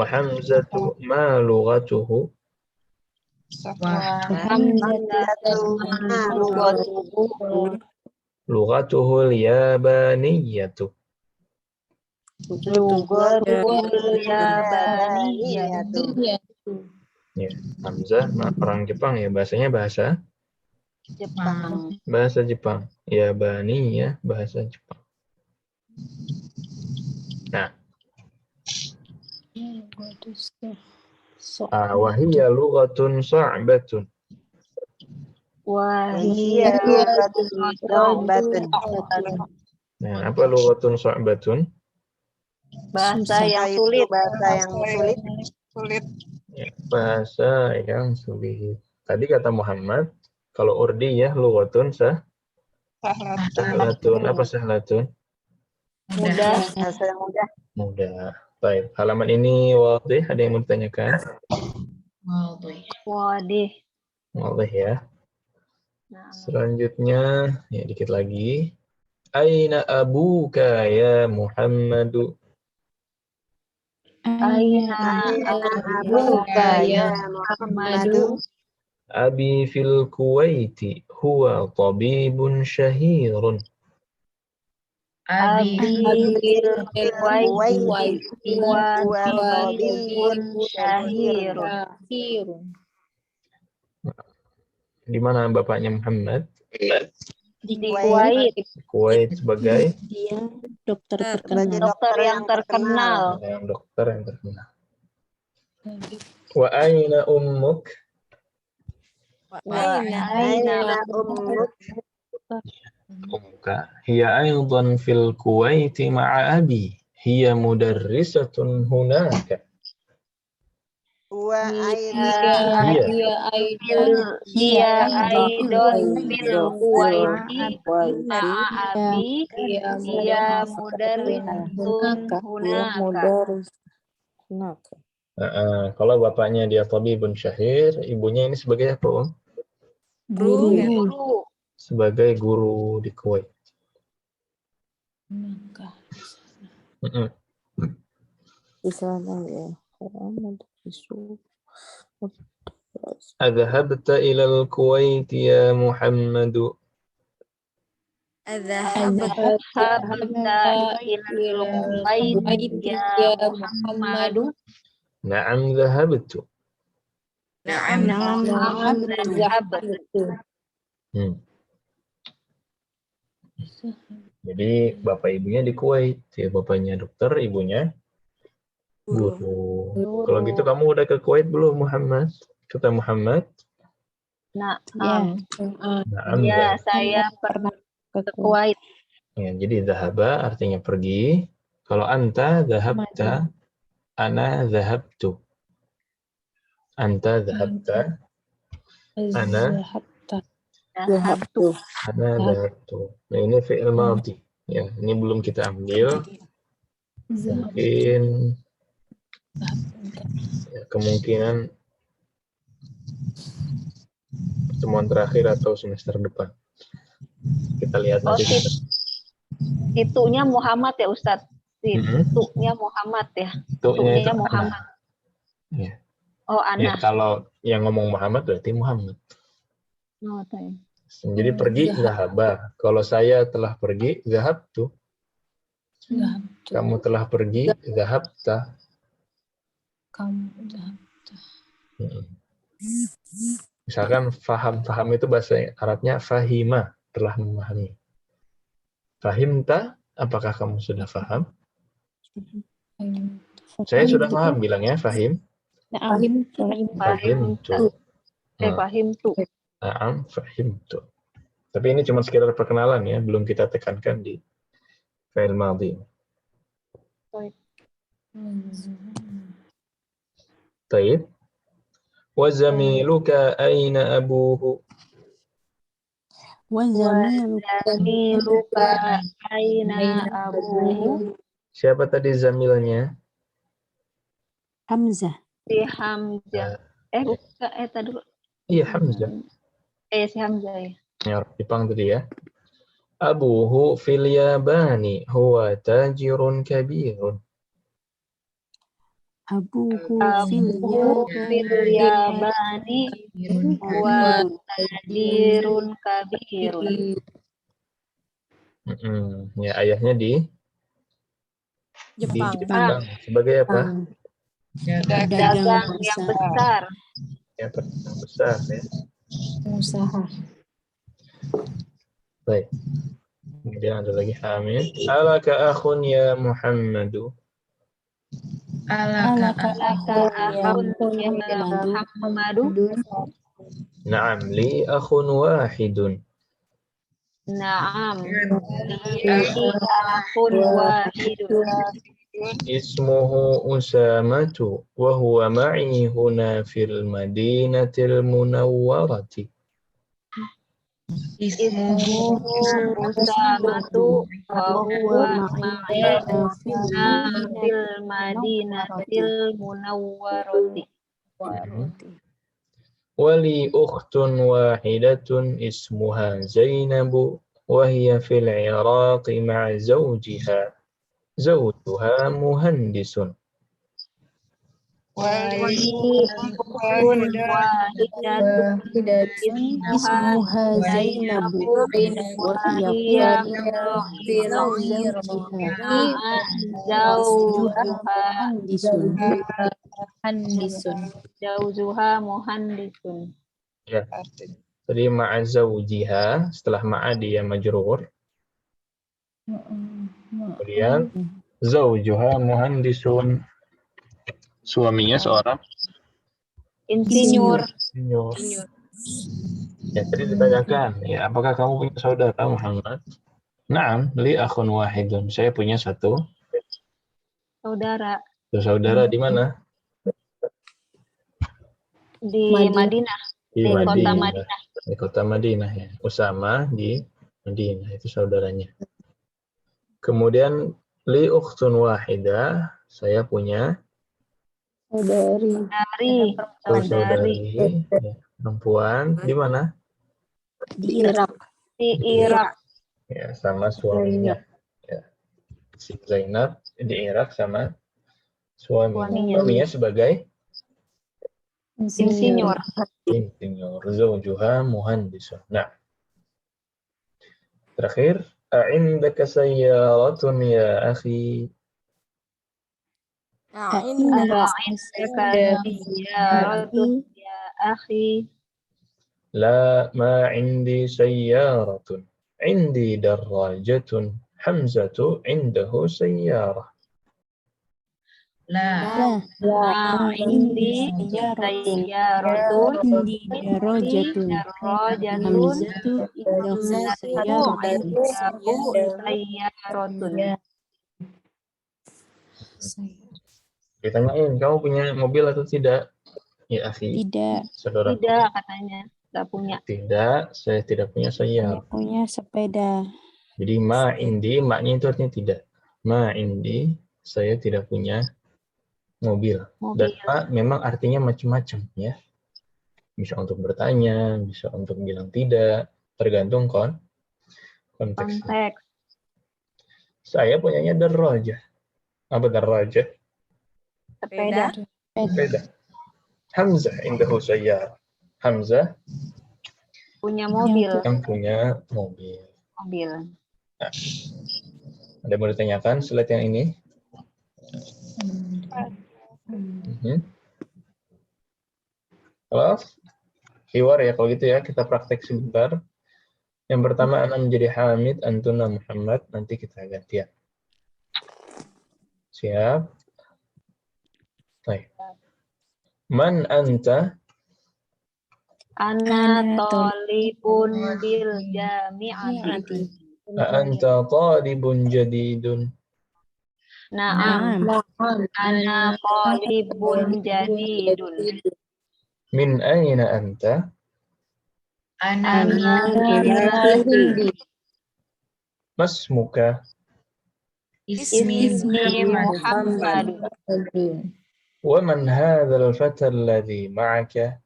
Hamzatu ma lughatuhu. Lughatuhu al-yabaniyatu. Ya, Hamzah orang Jepang ya, bahasanya bahasa Jepang. Bahasa Jepang. Yabani ya, bahasa Jepang. Nah. Wahiyya lughatun sa'batun. Wahiyya lughatun. Nah, apa lughatun sa'batun? Bahasa yang sulit. Ya, bahasa yang sulit. Tadi kata Muhammad, kalau urdi ya lughatun sahlatun. Apa sahlatun? Mudah. Mudah. Baik, halaman ini wadih, ada yang mau ditanyakan? Wadih. Wadih ya. Selanjutnya, ya dikit lagi. Aina abuka ya Muhammadu? Aina abuka ya Muhammadu? Abi fil Kuwaiti huwa tabibun syahirun. Abi fil Kuwaiti huwa tabibun syahirun. Di mana bapaknya Muhammad? Di Kuwait. Kuwait sebagai Dia dokter Dokter yang terkenal. Dokter yang terkenal. Wa aina ummuk? Wa aina ummuk? Ummuka hiya aidan fil Kuwaiti ma'a abi. Hiya mudarrisatun hunaka. Hiya aidan fil Kuwaiti ma'a abi. Hiya mudarrisatun hunaka. Kalau bapaknya dia tabibun syahir, ibunya ini sebagai apa, Om? Guru. Sebagai guru di Kuwait. Adhabta ilal Kuwait ya Muhammadu? Adhabta ilal Kuwait ya Muhammadu? Na'am dhahabtu. Na'am dhahabtu. Jadi bapak ibunya di Kuwait, ya bapaknya dokter, ibunya guru. Kalau gitu kamu udah ke Kuwait belum, Muhammad? Kata Muhammad. Ya, saya pernah ke Kuwait. Ya, jadi dhahaba artinya pergi. Kalau anta dhahabta, ana dhahabtu. Anta dhahabta, ana Dhahabtu. ana dhahabtu. Nah, ini fi'il madhi. Ya, ini belum kita ambil. Mungkin ya, kemungkinan pertemuan terakhir atau semester depan. Kita lihat Oh, nanti. Itunya Muhammad ya Ustadz. Itunya Muhammad ya. Tu'nya itu Itunya Muhammad. Ya. Oh, Ya, Ana. kalau yang ngomong Muhammad berarti Muhammad. Oh, tahu. Jadi pergi dhahaba. Kalau saya telah pergi, dhahabtu. Kamu telah pergi, dhahabta. Misalkan faham itu bahasa Arabnya fahima, telah memahami. Fahimta, apakah kamu sudah faham? Saya sudah paham bilangnya fahim. Fahimtu. Fahimtu. Naam, fahimtu. Tapi ini cuma sekedar perkenalan ya, belum kita tekankan di fi'il madhi. Taib. Wa zamiluka aina abuhu? Zamiluka aina abuhu? Siapa tadi zamilnya? Hamzah. Si Hamzah. Bukan, tadi dulu. Iya, Hamzah. Si Hamzah ya. Ya, Jepang tadi ya. Abuhu fil Yabani huwa tajirun kabirun. Abuhu fil Yabani wa tajirun kabirun. Ya, ayahnya di Jepang. Sebagai apa? Dagang yang besar. Ya, pedagang besar ya. Usaha. Baik. Kemudian ada lagi Hamid. Alaka akhun ya Muhammadu? Alaka akhun ya Muhammadu? Naam, li akhun wahidun. Naam, li akhun wahidun. Ismuhu Usamatu wa huwa ma'i huna fil Madinatil Munawwarati. Ismuhu Usamatu wa huwa ma'i huna fil Madinatil Munawwarati. Wali ukhtun wahidatun ismuha Zainabu wa hiya fil Iraqi ma'a zawjiha. Zawjuha muhandisun. Wali ukhtun wahidatun ismuha Zainabu wa hiya fil zawjuha muhandisun. Ya. Jadi ma'a zawjiha, setelah ma'a dia majrur. Kemudian zawjuha muhandisun. Suaminya seorang insinyur. Ya, tadi ditanyakan, ya, apakah kamu punya saudara Muhammad? Naam, li akhun wahidun. Saya punya satu Saudara. saudara di mana? Di Madinah. Di kota Madinah. Di kota Madinah ya. Usama di Madinah, itu saudaranya. Kemudian li ukhtun wahidah, saya punya saudari ya, perempuan di mana? Di Irak. Di Irak. Ya, sama suaminya. Ya. Si Zainab di Irak sama suaminya. Suaminya sebagai insinyur. Zawjuha muhandisun. Nah. Terakhir, a'indaka sayyaratun ya akhi? A'indaka sayyaratun ya akhi? La ma indi sayyaratun. Indi darrajatun. Hamzatu indahu sayyarah. La. La. Indi Sayyaratun. sayyaratun. Indi darajatun. Darajatun. Hamzatu indahu sayyaratun. Indahu sayyaratun. Ditanyain, kamu punya mobil atau tidak? Ya, akhi. Tidak. Saudara. Tidak katanya, nggak punya. Tidak, saya tidak punya Saya sayyar. punya sepeda. Jadi ma indi, maknya itu artinya tidak. Ma indi, saya tidak punya mobil. Dan Mobil. ma memang artinya macam-macam ya. Bisa untuk bertanya, bisa untuk bilang tidak, tergantung konteksnya. Konteks. Saya punyanya darajah. Apa darajah? Sepeda. Sepeda. Hamzah indahu sayyar. Hamzah Punya mobil. yang punya mobil. Mobil. Nah, ada yang mau ditanyakan slide yang ini? Halo? Hiwar ya, kalau gitu ya, kita praktek sebentar. Yang pertama, Ana menjadi Hamid, Antuna Muhammad, nanti kita gantian. Siap? Baik. Man anta? Ana tolibun bil jami'ati. Anta talibun jadidun? Naam. Ana tolibun jadidun. Min aina anta? Ana Hindi. Masmuka? Ismi Muhammad. Wa man hadha al-fata alladhi ma'aka?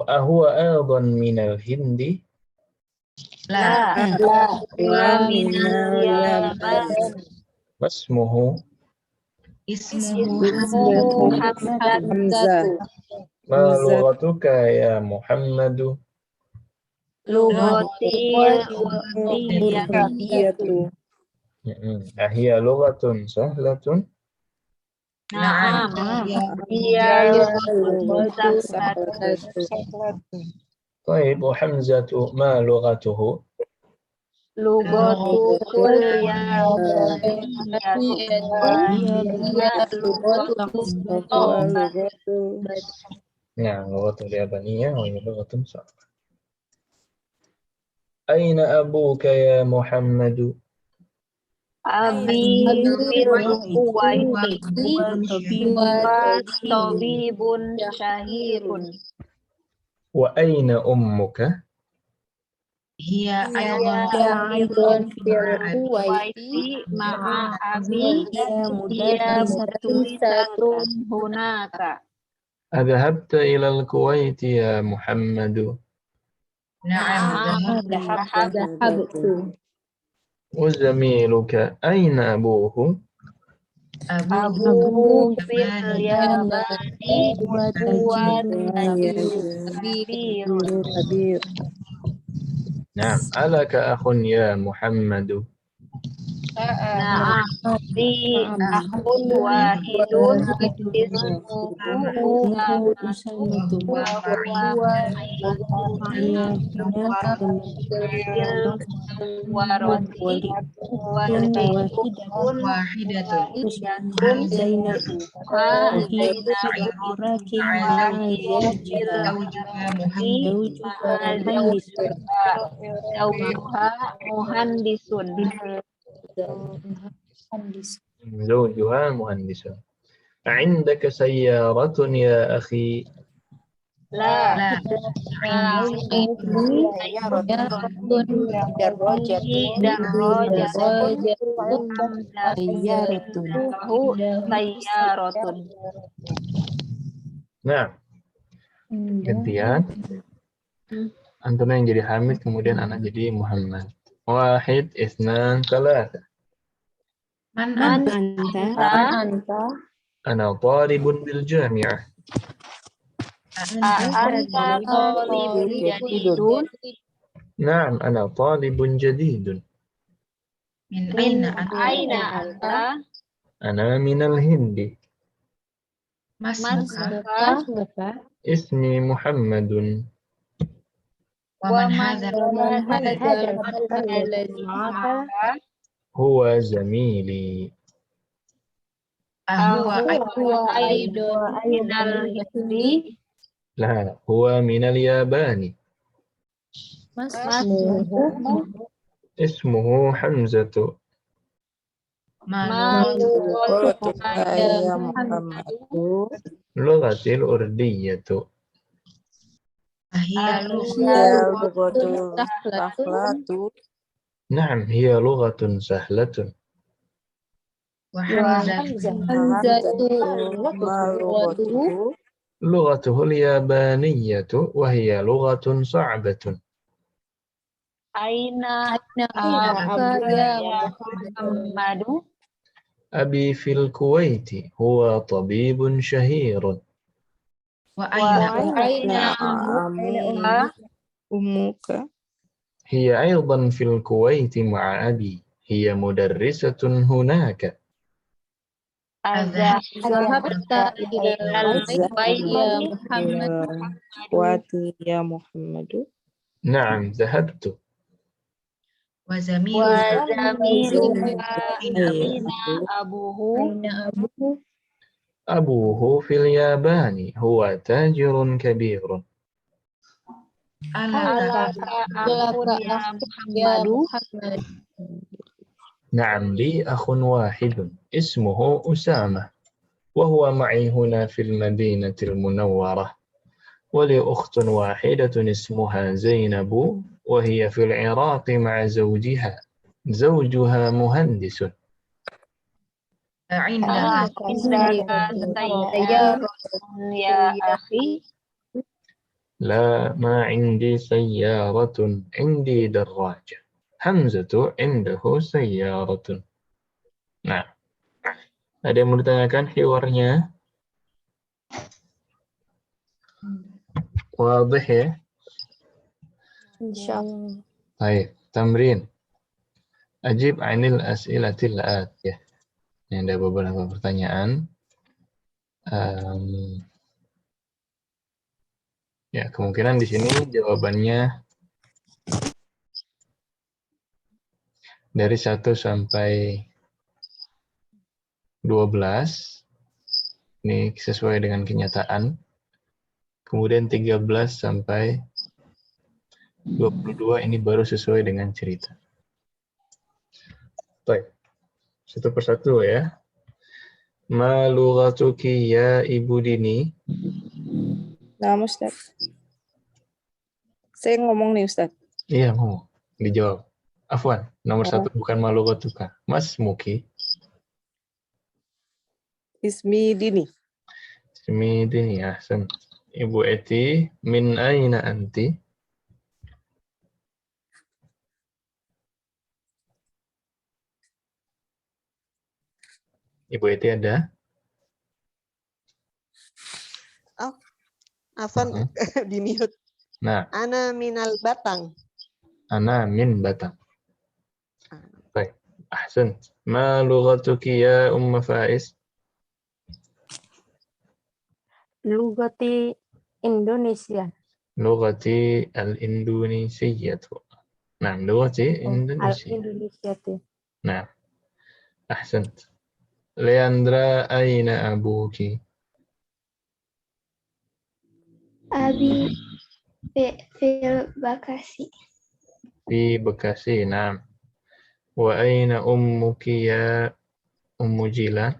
Ahuwa aidan min al-Hindi? La. Huwa minal Yaman. Masmuhu? Ismuhu Hamzatu. Ma lughatuka ya Muhammadu? Lughati Urdiyatu. Ahiya lughatun sahlatun? Naam. Hiya lughatun sahlatun. Taib, wa Hamzatu ma lughatuhu? Lughatu Nah, lughatul yabaniyah wa lughatun sahlah. Aina abuka ya Muhammadu? Abi fil Kuwaiti wa tabibun syahirun. Wa aina ummuka? Hiya Aidon fil Kuwaiti ma'a abi hiya mudarrisatun hunaka. Adhabta ila al-Kuwait ya Muhammadu? Na'am. Wa zamiluka aina abuhu? Abu fil Yabani wa kabirun. Naam, alaka akhun ya Muhammadu? Na'am. Li akhun wahidun ismuhu Usamatu wa huwa warati wahidatun Zainabu. muhandisun. زوجها مهندس. عندك سيارة يا أخي؟ La. Sayyaratun. Nah, gantian. Antuna yang jadi Hamid, kemudian anak jadi Muhammad. Wahid, isnan, salasa. Man Anta. Ana talibun bil jami'ah. Anta talibun jadidun. Naam, ana talibun jadidun. Min Min aina aina anta. Ana minal Hindi. Masmuka. Masmuka. Ismi Muhammadun. Waman hadha ومن هذا الفتى الذي معك huwa zamili. ahuwa أهو أيضا من الهند La, huwa minal yabani. ما اسمه Ismuhu Hamzatu. ما لغتك يا محمد Lughatil urdiyatu. ahia Na'am, hiya lughatun sahlatun. wa hamzatu Lughatuhu al-yabaniyatu wa hiya lughatun sa'batun. أين أبوك يا محمد Abi fil Kuwaiti huwa tabibun shahirun. wa aina وأين أمك Umuka. Hiya aydan fil Kuwaiti ma'a abi. Hiya mudarrisatun hunaka. أذهبت إلى البيت يا محمد Wati ya Muhammadu. Na'am, dhahabtu. wa zamiluka وزميلك أين أين أبوه Abuhu fil Yabani huwa tajirun kabirun. alaka ألك أخ يا محمد نعم لي أخ واحد اسمه أسامة وهو معي هنا في المدينة المنورة ولي أخت واحدة اسمها زينب وهي في العراق مع زوجها مهندس. عندك عندك سيارة يا أخي لا ما عندي سيارة عندي دراجة. Hamzatu indahu sayyaratun. Nah, ada yang mau ditanyakan hiwarnya? Wadih ya? insyaallah. Baik, tamrin. Ajib anil as'ilatil atiyah. Ini ada beberapa pertanyaan. Ya, kemungkinan di sini jawabannya dari 1 sampai 12. Ini sesuai dengan kenyataan. Kemudian 13 sampai 22 ini baru sesuai dengan cerita. Baik. Satu persatu ya. Ma lughatuki ya Ibu Dini? Nah, Ustaz. Saya ngomong nih, Ustaz. Iya, mau dijawab. Afwan, nomor 1 bukan ma lughatuka. Mas Muki. Ismi Dini. Ismi Dini, ahsan. Ibu Eti, min aina anti? Ibu Eti ada? Oh, Afan di mute. Nah, Ana minal Batang. ana min Batang. Baik, ahsan. Ma lughatuki ya Faiz? Lugati Indonesia. Lughati al-Indonesiyatu. Nah, lughati Indonesia. Indonesia tuh. Nah, ahsant. Leandra, aina abuki? Abi fil Bekasi. Fi Bekasi, nah. Wa aina ummuki ya Ummu Jilan?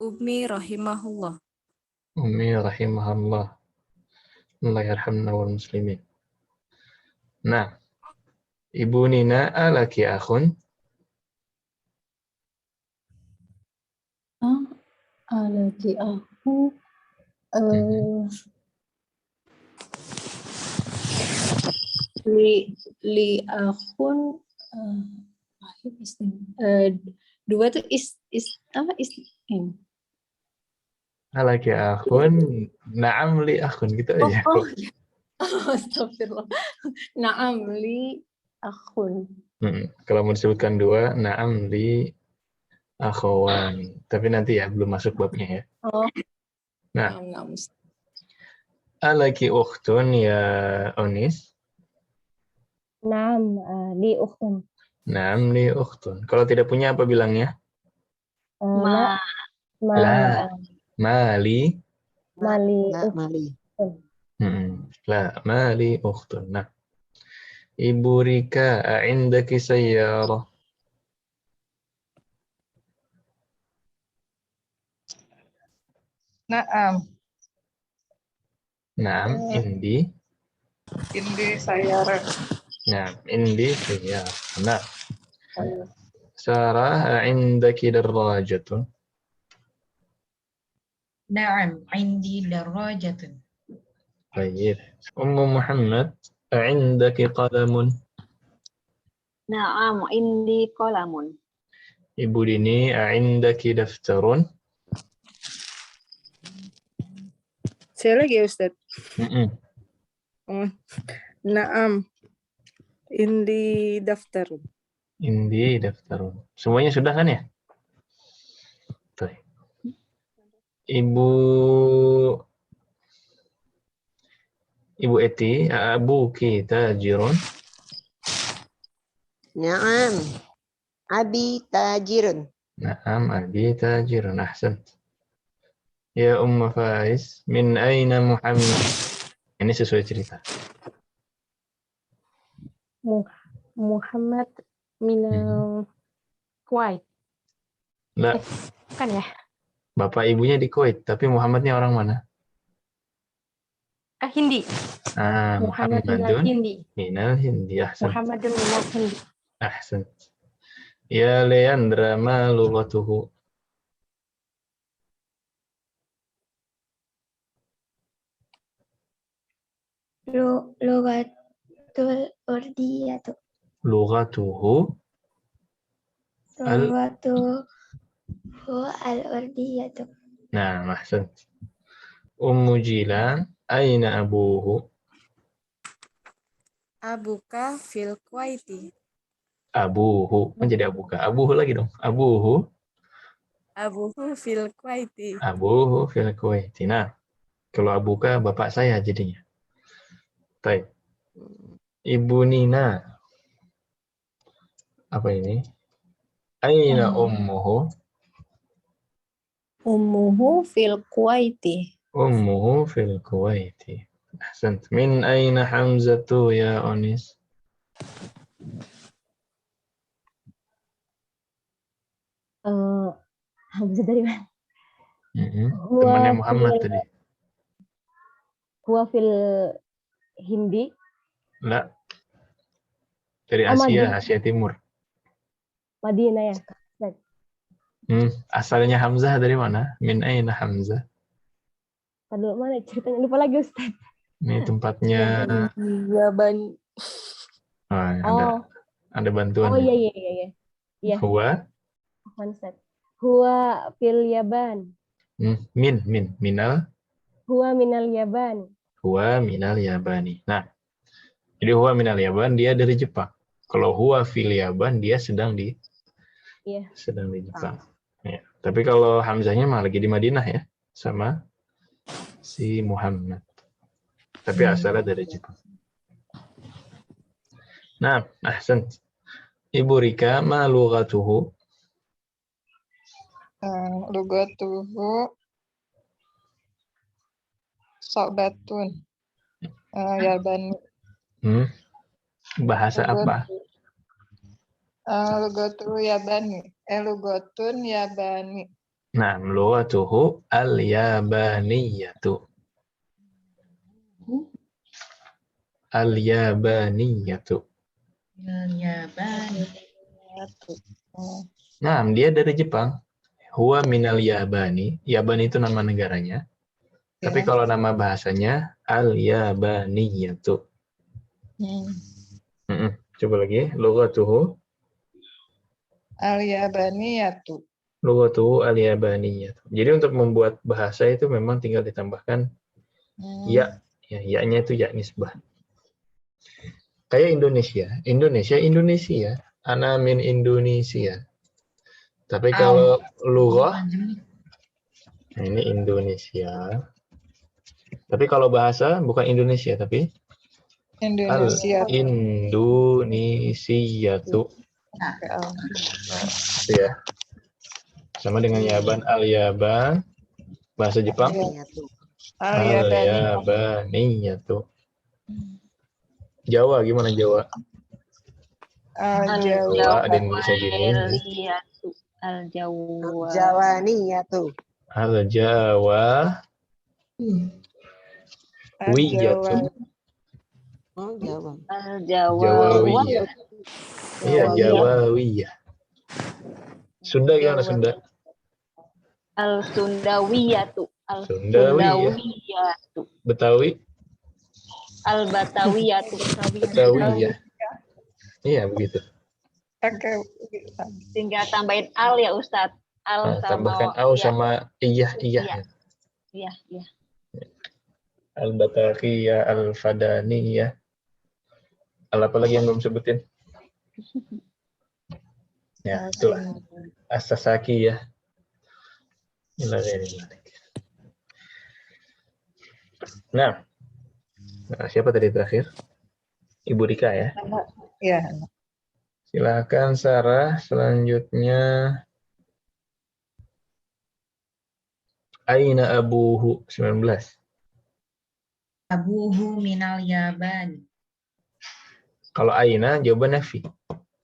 Ummi rahimahullah. Ummi rahimahullah. Allah yarhamna wal muslimin. Nah, Ibu Nina, alaki akhun? Alaki aku li akun dua tuh Alaki akhun? Na'am li akhun, gitu aja. astagfirullah. Naam li akun. Kalau mau disebutkan 2, na'am li akhwan. Tapi nanti ya, belum masuk babnya ya. Oh. Nah, Alaki ukhtun ya Onis? Naam, li ukhtun. Naam li ukhtun. Kalau tidak punya apa bilangnya? La, ma, La. Mali. mali Mali. La, mali ukhtun. Nah. Ibu Rika, a'indaki sayyarah? Naam. Naam, indi. Indi sayara. Naam, indi sayyarah. Nah. Sarah, a'indaki darrajatun? Na'am, indi darajatun. Baik. Ummu Muhammad, a'indaki qalamun? Na'am, indi qalamun. Ibu Dini, a'indaki daftarun? Saya lagi ya Ustaz. Mm-mm. Oh, naam. Indi daftar. Indi daftarun. Semuanya sudah kan ya? Baik. Ibu Eti, abuki tajirun? Naam. Abi tajirun. Naam, abi tajirun. Ahsan. Ya Umma Faiz, min aina Muhammad? Ini sesuai cerita. Muhammad minal Kuwait. Lah, Kan ya? bapak ibunya di Kuwait, tapi Muhammadnya orang mana? Hindi. Muhammad minal Muhammadun Hindi. minal Hindi. Ahsan. Muhammadun minal Hindi. Ahsan. Ya Leandra, ma lughatuhu? Lughatul urdiyatu. Lughatuhu Lughatuhu al-urdiyatu. Nah, ahsan. Ummu Jilan, aina abuhu? Abuka fil Kuwaiti. Abuhu. Menjadi abuka. Abuhu lagi dong. Abuhu. Abuhu fil Kuwaiti. Abuhu fil Kuwaiti. Nah, kalau abuka bapak saya jadinya. Baik. Ibu Nina. Apa ini? Aina ummuhu? Ummuhu fil Kuwaiti. Ummuhu fil Kuwaiti. Ahsant. Min aina Hamzatu ya Onis? Hamzah dari mana? Temannya Muhammad tadi. Huwa fil Hindi. Enggak. Dari Madinah. Asia Timur. Madinah ya. Asalnya Hamzah dari mana? Min aina Hamzah? Padahal mana ceritanya, lupa lagi Ustaz. Ini tempatnya. Yaban. Ada bantuan. Oh iya. Huwa? Ustaz. Huwa fil Yaban. Minal? Huwa minal Yaban. Huwa minal Yabani. Nah, jadi huwa minal Yaban dia dari Jepang. Kalau huwa fil Yaban dia sedang di Jepang. Ya. Tapi kalau Hamzahnya mah lagi di Madinah ya, sama si Muhammad. Tapi asalnya dari Jepang. Nah, ahsan. Ibu Rika, ma lughatuhu? Lughatuhu sobatun. Yabani. Bahasa apa? Lughatuhu yabani. Lughatun yabani. Nah, lughatuhu al-yabaniyatu. Al-yabaniyatu. Nah, dia dari Jepang. Huwa minal Yabani. Yabani itu nama negaranya. Tapi kalau nama bahasanya al-yabaniyatu. Coba lagi. Lughatuhu al-yabaniyatu. Lughatuhu al-yabaniyatu. Jadi untuk membuat bahasa itu memang tinggal ditambahkan ya-nya itu ya nisbah. Kayak Indonesia. Ana min Indonesia. Tapi kalau lughah, nah ini Indonesia. Tapi kalau bahasa bukan Indonesia, tapi Indonesia. Al-Indonesiatu. Nah, itu ya. Sama dengan yaban, al-yaban. Bahasa Jepang. Al-yabaniyatu. Jawa, gimana Jawa? Jawa ada Indonesia gini. Jawaniyatu. Al-Jawa. Wiyatu. Oh, Jawa. Jawawiyah. Iya, Jawawiyah. Sunda gimana Sunda? Al-Sundawiyatu. Sundawiyah. Betawi? Al-Batawiyatu. Betawiyah. Iya, begitu. Tinggal tambahin al ya Ustadz. Al sama Tambahkan au sama iya. Iya. Al-Bataqiyah, Al-Fadaniyah. Apa lagi yang belum sebutin? Ya, itulah. As-Sasakiyah. Nah, siapa tadi terakhir? Ibu Rika ya? Ya. Silakan Sarah, selanjutnya Aina abuhu 19. Abuhu minal yaban. Kalau Aina jawabannya fi.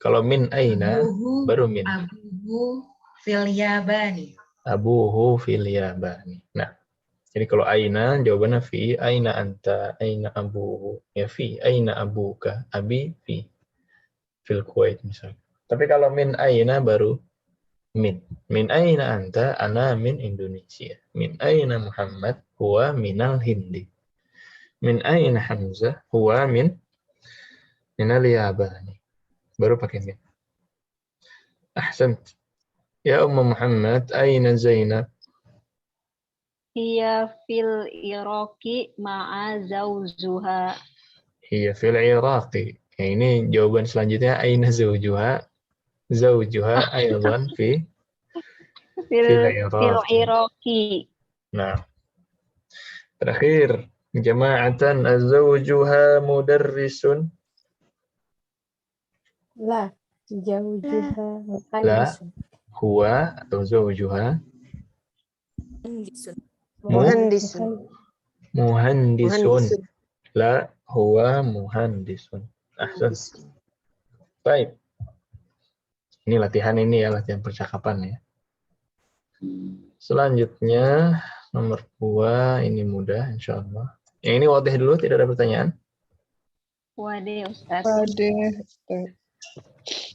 Kalau min Aina baru min. Abuhu fil yabani. Abuhu fil yabani. Nah, jadi kalau Aina jawabannya fi. Aina anta, Aina abuhu. Ya fi. Aina abuka, abi fi. Fil Kuwait misalnya. Tapi kalau min Aina baru min. Min aina anta, ana min Indonesia. Min aina Muhammad, huwa minal Hindi. Min aina Hamzah, huwa minal Yabani. Baru pakai min. Ahsant. Ya Umma Muhammad, aina Zainab? Hiya fil Iraqi ma'a zawjuha. Hiya fil Iraqi. Ya, ini jawaban selanjutnya, aina zawjuha? Zawjuha aydan fil Iraqi. Nah, terakhir, jama'atan azawjuha mudarrisun. La. Zawjuha La, muhandisun. huwa atau zawjuha muhandisun. La, huwa muhandisun. Ahsan. Baik. Ini latihan ini ya, latihan percakapan ya. Selanjutnya nomor 2 ini mudah insyaallah. Yang ini wadih dulu, tidak ada pertanyaan. Wadih Ustaz.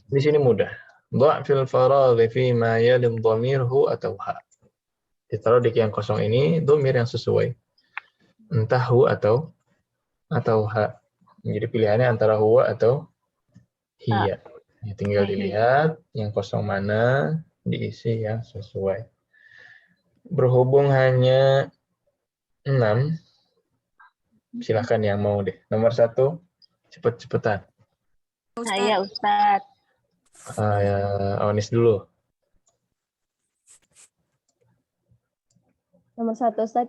Di sini mudah. Dha' fil faraghi fi ma yali dhamir hu atau ha. Ditaruh di yang kosong ini dhamir yang sesuai. Entah hu atau ha. Jadi pilihannya antara huwa atau hiya. Ya, tinggal dilihat yang kosong mana, diisi yang sesuai. Berhubung hanya 6, silahkan yang mau deh. Nomor 1, cepet-cepetan. Saya Ustaz. Onis dulu. Nomor 1 Ustaz.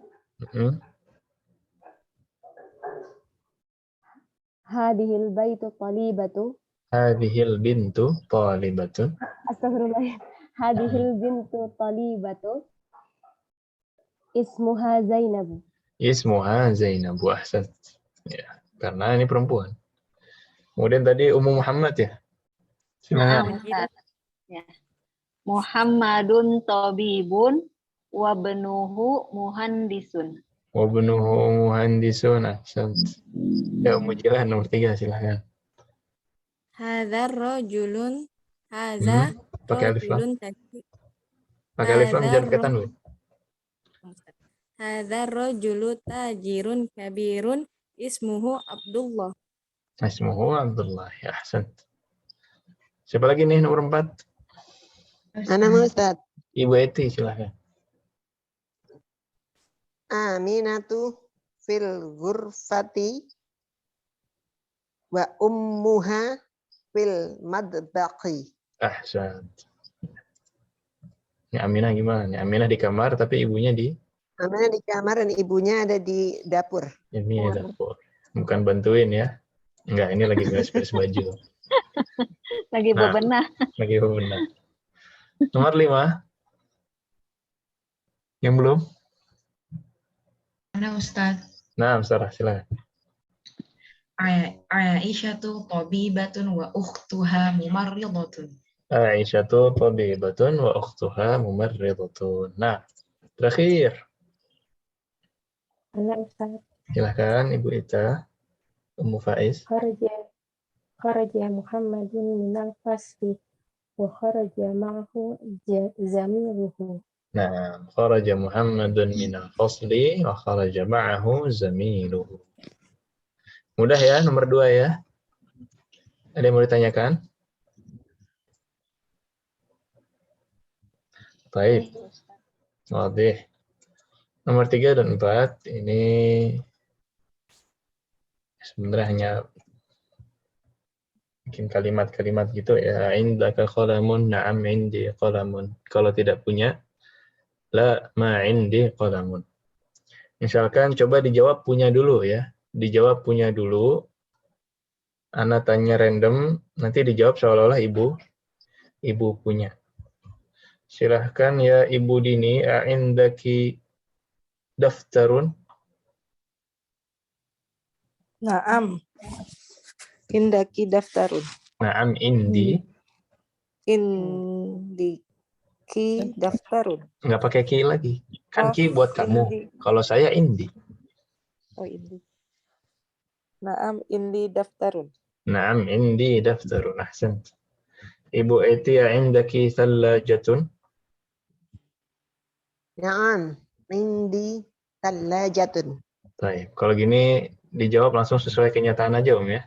Hadihil baitu talibatu. Hadihil bintu talibatun. Astagfirullah. Hadihil bintu talibatu. Ismuha Zainabu. Ismuha Zainabu. Ahsan. Ya, karena ini perempuan. Kemudian tadi Ummu Muhammad ya. Silakan. Ya. Muhammadun tabibun wa benuhu muhandisun. Wa benuhu muhandisun. Ahsan. Ya, Ummu Jilan nomor 3 silakan. Hadza rajulun pakai alif lam. tajirun. Pakai alif lam jangan ketan loh. Hadza rajulu tajirun kabirun ismuhu Abdullah. Ismuhu Abdullah. Ya, ahsan. Siapa lagi nih nomor 4? Ana Ustaz. Ibu Eti silakan. Aminatu fil ghurfati wa ummuha fil madbaqi. Ahsan. Ini Aminah gimana? Nih Aminah di kamar tapi ibunya di Mamanya di kamar dan ibunya ada di dapur. Ini ya dapur. Bukan bantuin ya. Enggak, ini lagi beres-beres baju. Lagi Nah. bebenah. Lagi benar. Nomor 5. Yang belum? Mana Ustaz? Nah, Sarah, silakan. Aisyatu tabibatun wa ukhtuha mumarridatun. Aisyatu tabibatun wa ukhtuha mumarridatun. Nah, terakhir. Ana Ustaz. Silakan Ibu Ita. Ummu Faiz. Kharaja Muhammadun minal fasli wa kharaja ma'ahu zamiluhu. Nah, kharaja Muhammadun minal fasli wa kharaja ma'ahu zamiluhu. Mudah ya, nomor 2 ya. Ada yang mau ditanyakan? Baik. Oke. Nomor 3 dan 4 ini sebenarnya hanya bikin kalimat-kalimat gitu ya. Indaka qalamun, na'am indi qalamun. Kalau tidak punya, la ma indi qalamun. Misalkan coba dijawab punya dulu ya. Dijawab punya dulu. Ana tanya random, nanti dijawab seolah-olah ibu punya. Silahkan ya Ibu Dini, indaki daftarun. Naam. Indaki daftarun. Na'am indi. Indiki daftarun. Nggak pakai ki lagi. Kan Oh, ki buat kamu. indi. Kalau saya indi. Oh, indi. Naam indi daftarun. Na'am indi daftarun. Ahsant. Ibu Eti, indaki thalajatun. Na'am, indi thalajatun. Baik. Kalau gini dijawab langsung sesuai kenyataan aja Om ya.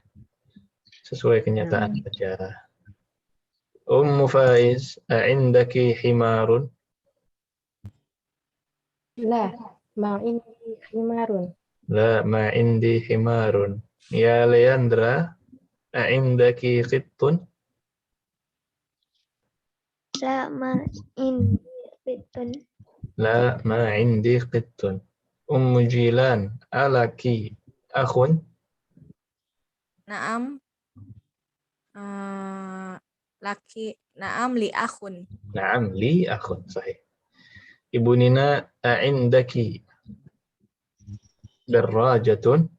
Sesuai kenyataan saja. Ummu Faiz, indaki himarun. La ma'indi himarun. La ma indi himarun. Ya Leandra, indaki qittun. La ma indi qittun. La ma indi qittun. Ummu Jilan, alaki akhun. Naam. Naam li akhun. Naam li akhun. Sahih. Ibu Nina, indaki darrajatun.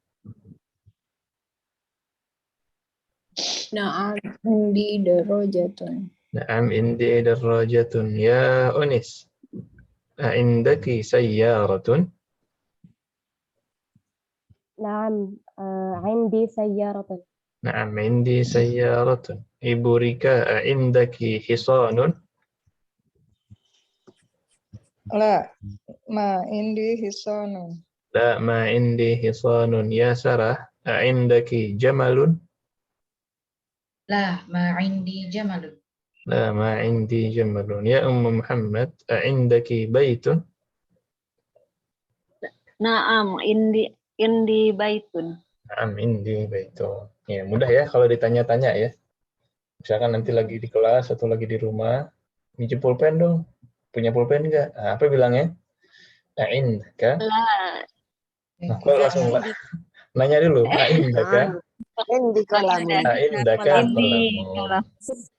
Na'am indi darajatun. Naam indi darrajatun. Ya Unis, indaki sayyaratun. Naam, indi sayyaratun. Naam indi sayyaratun. Ibu Rika, indaki hisanun. La ma indi hisonun. La ma indi hisanun. Ya Sarah, indaki jamalun. La ma indi jamalun. La ma indi jamalun. Ya Ummu Muhammad, indaki baitun. Naam, indi baitun. Naam indi baitun. Ya, mudah ya kalau ditanya-tanya ya. Misalkan nanti lagi di kelas atau lagi di rumah, minjem pulpen dong. Punya pulpen nggak? Nah, apa bilangnya? Indaka. La. Nah, kok langsung nanya dulu. Indaka. Indi kolamun. Indaka Indi kolamun.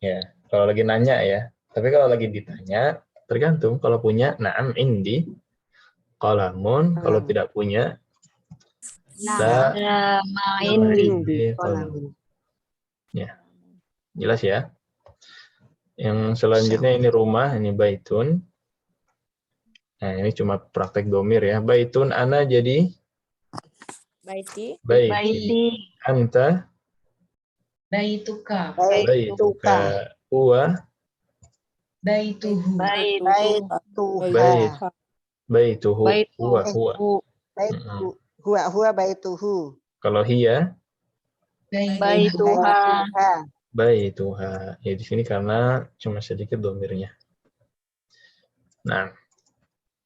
Ya, kalau lagi nanya ya. Tapi kalau lagi ditanya, tergantung. Kalau punya, naam indi kolamun. Kalau tidak punya, la ma indi kolamun. Ya, jelas ya. Yang selanjutnya ini rumah, ini baitun. Nah, ini cuma praktek domir ya. Baitun ana jadi Baiti. baiti. Anta Baituka. baituka. Huwa Baituhu. baituhu. Huwa. Huwa baituhu. Kalau hiya baituha. baituha. Ya di sini karena cuma sedikit domirnya. Nah,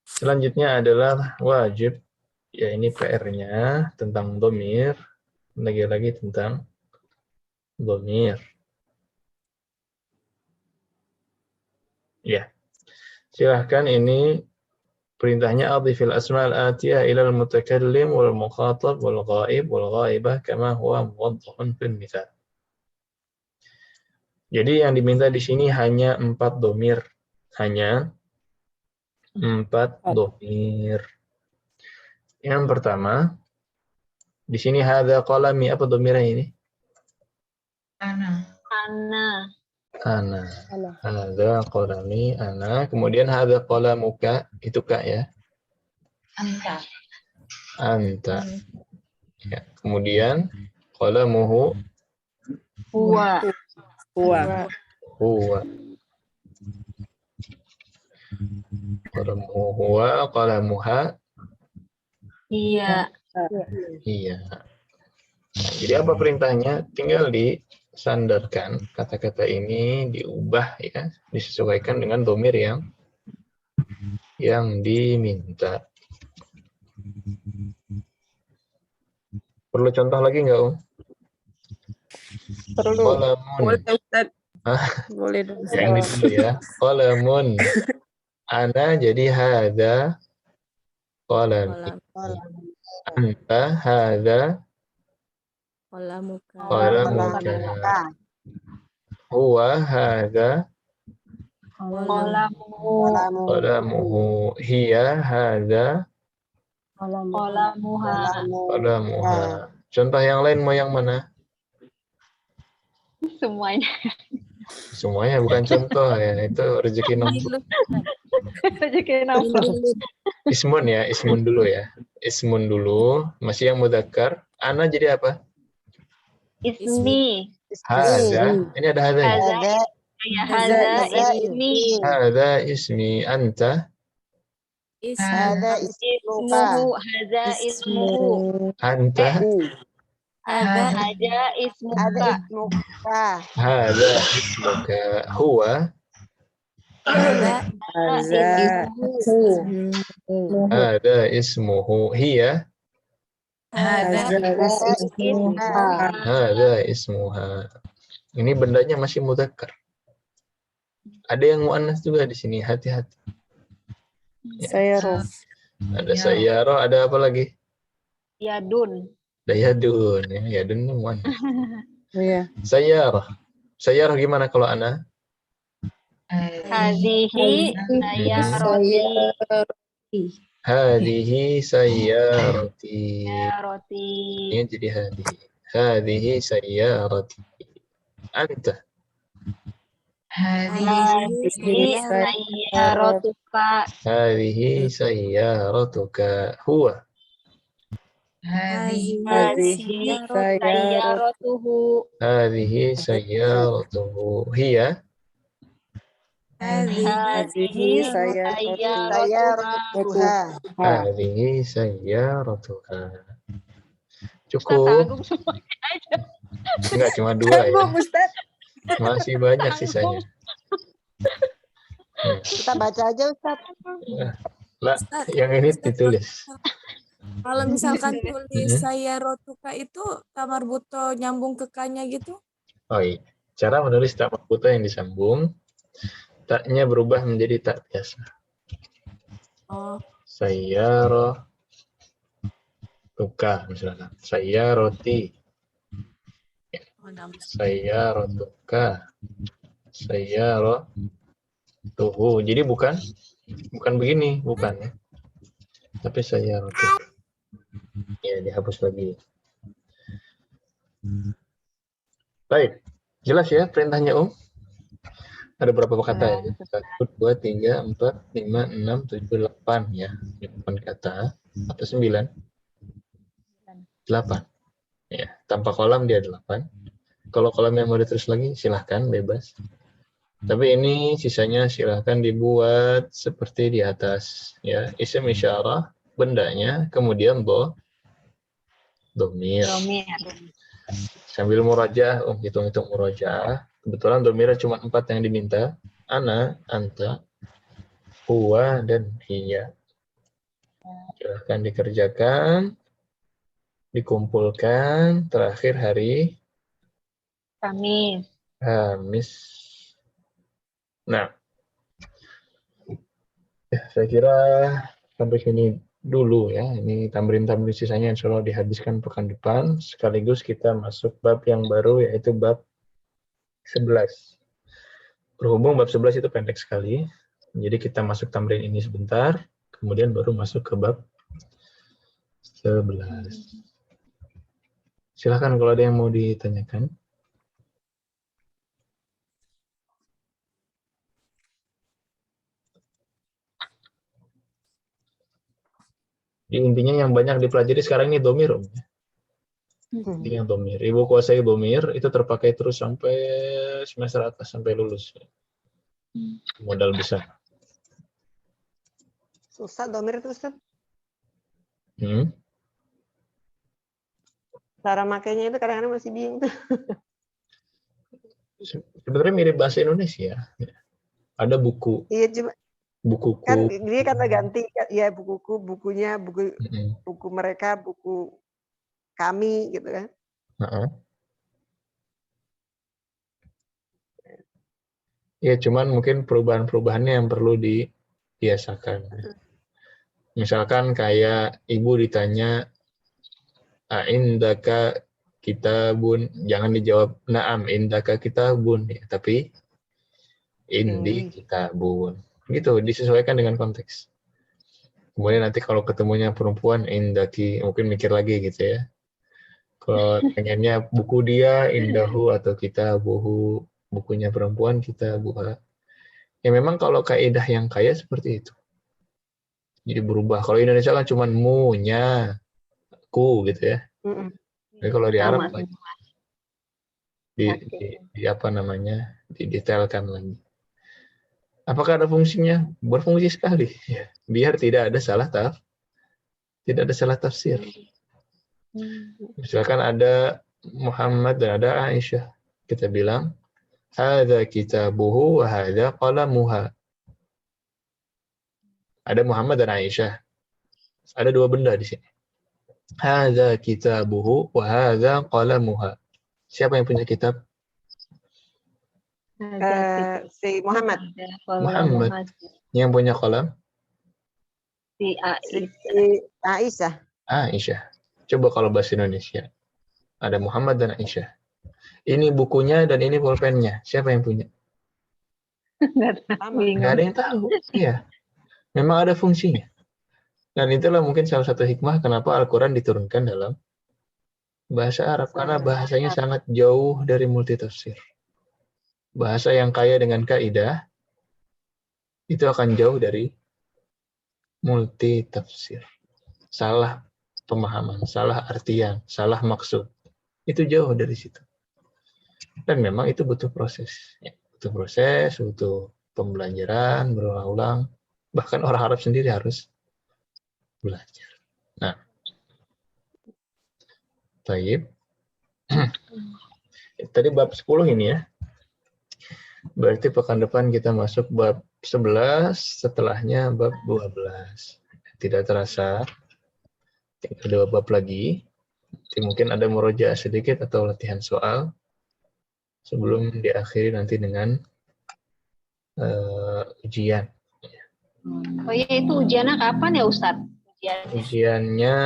selanjutnya adalah wajib. Ya ini PR-nya tentang domir. Lagi-lagi tentang domir. Ya, silahkan ini perintahnya adhifil asma'al atiyah ilal mutakallim wal mukhatab wal ghaib wal ghaibah kama huwa muwaddahun fil mithal. Jadi yang diminta di sini hanya 4 domir. Hanya 4 domir. Yang pertama, di sini hadza qalami, apa domirnya ini? Ana. Ana. Hadza qalami, ana. Kemudian hadza qalamuka, itu kak ya. Anta. Anta. Ya. Kemudian qalamuhu, Huwa. huwa. Qalamuhu huwa, qalamuha, Iya. iya. Nah, jadi apa perintahnya? Tinggal disandarkan kata-kata ini, diubah ya, disesuaikan dengan domir yang diminta. Perlu contoh lagi nggak, Om? Perlu. Qalamun. Boleh Ustaz. Hah? Boleh dong. Yang ini dulu ya. Qalamun. Ana jadi hadza qalami. Anta hadza Qalamuka. qalamuka. Huwa hadza qalamuhu. Hiya hadza qalamuha. Contoh yang lain mau yang mana? Semuanya. Semuanya bukan contoh ya, itu rezeki nomor. Rezeki nomor. Ismun ya, ismun dulu ya. Ismun dulu, masih yang mudzakkar. Ana jadi apa? Ismi. Hadza. Ini ada hadza. Hadza ismi. Hadza ismi. Anta. Ismuhu. Hadza ismuhu. Anta. Hadza ismuka. Hadza ismuka. Huwa. Hadza ismuhu. Hiya. Hadza ismuha. Ini bendanya masih mudzakkar. Ada yang muannas juga di sini, hati-hati. Ya. Sayyarah. Ada sayyarah, ada apa lagi? Yadun. Ada yadun, ya. Yadun ini muannas. Iya. Sayyarah. Sayyarah gimana kalau ana? Hadhihi sayyarati. Hadhihi sayyarati. Sayyarati. Ini jadi hadhihi. Hadhihi sayyarati. Anta. Hadhihi sayyaratuka. Hadhihi sayyaratuka. Huwa. Hadhihi sayyaratuhu. Hadhihi sayyaratuhu. Hiya. Hadhihi sayyaratuha. Hadhihi sayyaratuha. Ustaz Cukup. Agung semuanya aja. Enggak cuma 2 ya. Ustaz. Masih banyak sisanya. Kita baca aja Ustaz. Lah, yang ini ditulis. Kalau misalkan tulis saya rotuka itu tamar buto nyambung ke kanya gitu? Oh iya. Cara menulis tak marbuta yang disambung, taknya berubah menjadi tak biasa. Oh. Sayyarah tuka misalkan. Sayyaroti. Sayyaratuka. Sayyaratuhu. Jadi bukan begini, bukan ya. Tapi sayyaratuka. Ya, dihapus lagi. Baik. Jelas ya perintahnya, Om? Ada berapa kata ya? 1, 2, 3, 4, 5, 6, 7, 8 ya. 8 kata. Atau 9? 8. Ya, tanpa kolam dia 8. Kalau kolamnya mau ditulis lagi, silahkan, bebas. Tapi ini sisanya silahkan dibuat seperti di atas. Ya, isim isyarah, bendanya, kemudian domir. Sambil murajaah, hitung-hitung murajaah. Kebetulan domirnya cuma 4 yang diminta. Ana, anta, huwa, dan hiya. Silahkan dikerjakan. Dikumpulkan. Terakhir hari Kamis. Nah, ya, saya kira sampai sini dulu ya. Ini tamrin-tamrin sisanya insya Allah dihabiskan pekan depan. Sekaligus kita masuk bab yang baru yaitu bab 11. Berhubung bab 11 itu pendek sekali, jadi kita masuk tamrin ini sebentar, kemudian baru masuk ke bab 11. Silakan kalau ada yang mau ditanyakan. Di intinya yang banyak dipelajari sekarang ini domir, Om. Ini yang domir. Ibu kuasai domir itu terpakai terus sampai semester atas, sampai lulus. Modal besar. Susah domir itu, Ustaz. Hmm. Cara makainya itu kadang-kadang masih bingung tuh. Sebenarnya mirip bahasa Indonesia. Ada buku. Iya, cuma Bukuku. kan dia kata ganti ya bukuku, bukunya, buku mereka, buku kami gitu kan. Ya, cuman mungkin perubahan-perubahannya yang perlu dibiasakan. Misalkan kayak ibu ditanya, indaka kitabun, jangan dijawab na'am indaka kitabun, ya, tapi indi kitabun. Gitu, disesuaikan dengan konteks. Kemudian nanti kalau ketemunya perempuan, indaki, mungkin mikir lagi gitu ya. Kalau pengennya buku dia, indahu atau kitabuhu, bukunya perempuan, kitabuha. Ya memang kalau kaidah yang kaya seperti itu. Jadi berubah. Kalau Indonesia kan cuma mu-nya, ku gitu ya. Tapi kalau di Arab di apa namanya, didetailkan lagi. Apakah ada fungsinya? Berfungsi sekali. Ya. Biar tidak ada salah tafsir. Misalkan ada Muhammad dan ada Aisyah. Kita bilang, hadza kitabuhu wa hadza qalamuha. Ada Muhammad dan Aisyah. Ada dua benda di sini. Hadza kitabuhu wa hadza qalamuha. Siapa yang punya kitab? Si Muhammad. Muhammad. Yang punya qalam? Si Aisyah. Aisyah. Coba kalau bahasa Indonesia. Ada Muhammad dan Aisyah. Ini bukunya dan ini pulpennya. Siapa yang punya? Nggak ada yang tahu. Iya. Memang ada fungsinya. Dan itulah mungkin salah satu hikmah kenapa Al-Quran diturunkan dalam bahasa Arab. Karena bahasanya sangat jauh dari multitafsir. Bahasa yang kaya dengan kaidah itu akan jauh dari multitafsir. Salah pemahaman, salah artian, salah maksud. Itu jauh dari situ. Dan memang itu butuh proses. Ya, butuh proses, butuh pembelajaran, berulang-ulang. Bahkan orang Arab sendiri harus belajar. Nah, baik. Tadi bab 10 ini ya. Berarti pekan depan kita masuk bab 11, setelahnya bab 12. Tidak terasa, tinggal 2 bab lagi. Jadi mungkin ada murojaah sedikit atau latihan soal sebelum diakhiri nanti dengan ujian. Oh iya, itu ujiannya kapan ya Ustadz? Ujiannya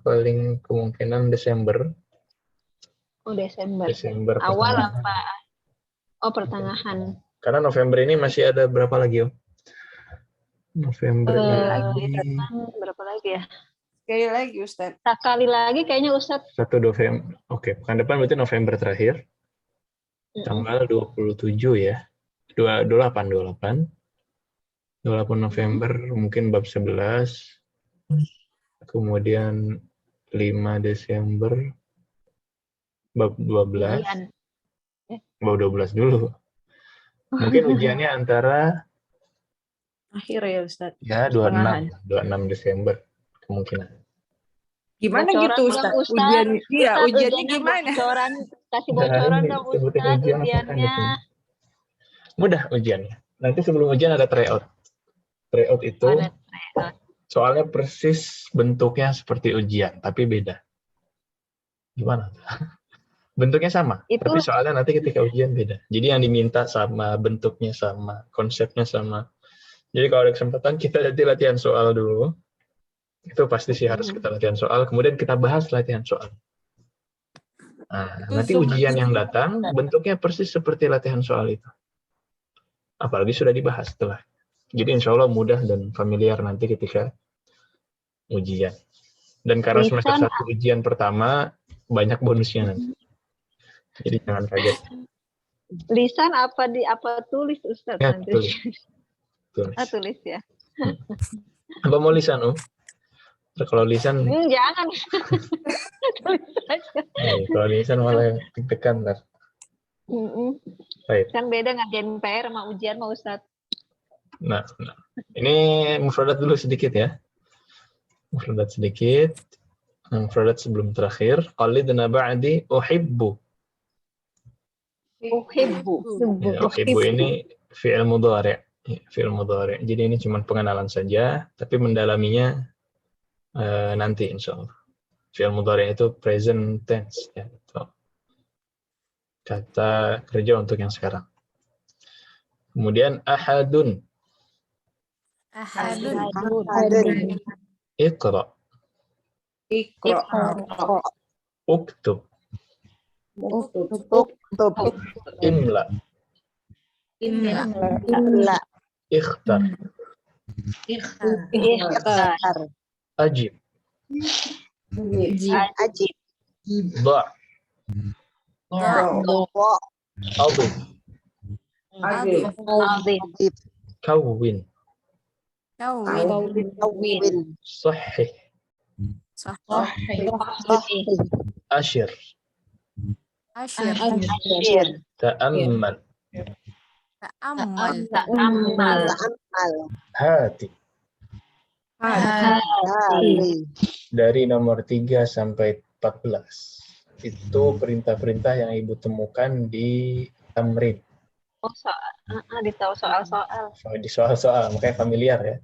paling kemungkinan Desember. Oh Desember. Desember awal apa? Oh pertengahan. Karena November ini masih ada berapa lagi, Om? November Berapa lagi ya? Sekali lagi Ustaz. Sekali lagi kayaknya Ustaz. 1 November. Oke, pekan depan berarti November terakhir. Tanggal 27 ya. 28 November mungkin bab 11. Kemudian 5 Desember bab 12. Bab 12 dulu. Mungkin ujiannya antara Akhir ya Ustaz. ya 26 Desember kemungkinan. Gimana Bocoran gitu Ustaz? dong, Ustaz. Ujiannya gimana? Kasih bocoran dong Ustaz ujiannya. Mudah ujiannya. Nanti sebelum ujian ada tryout. Tryout itu soalnya persis bentuknya seperti ujian, tapi beda. Gimana? Bentuknya sama, tapi soalnya nanti ketika ujian beda. Jadi yang diminta sama, bentuknya sama, konsepnya sama. Jadi kalau ada kesempatan kita nanti latihan soal dulu. Itu pasti sih harus kita latihan soal, kemudian kita bahas latihan soal. Nah, nanti ujian yang datang bentuknya persis seperti latihan soal itu. Apalagi sudah dibahas setelah. Jadi insya Allah mudah dan familiar nanti ketika ujian. Dan karena semester 1 ujian pertama, banyak bonusnya nanti. Jadi jangan kaget. Lisan apa tulis Ustaz Ya, nanti? tulis. Tulis ya. Apa mau lisan, Kalau lisan, Jangan. Tulis aja. kalau lisan malah deg-degan ntar. Baik. Kan beda ngerjain PR sama ujian mau Ustaz. Nah, ini mufradat dulu sedikit ya. Mufradat sedikit. Mufradat sebelum terakhir. Qalidna ba'di uhibbu. Uhibbu. Ya, uhibbu ini fi'il mudhari'. Fi'il mudhari'. Jadi ini cuma pengenalan saja, tapi mendalaminya nanti insya Allah. Fi'il mudhari' itu present tense. Ya, kata kerja untuk yang sekarang. Kemudian ahadun. Iqra. Uktub. Imla. Ikhtar. Ajib. Da'. Adib. Kawin. Sahih. Ashir. Ta'ammal. Hati. Dari nomor 3 sampai 14. Itu perintah-perintah yang Ibu temukan di tamrin. Ditahu soal-soal. Di soal-soal, makanya familiar ya.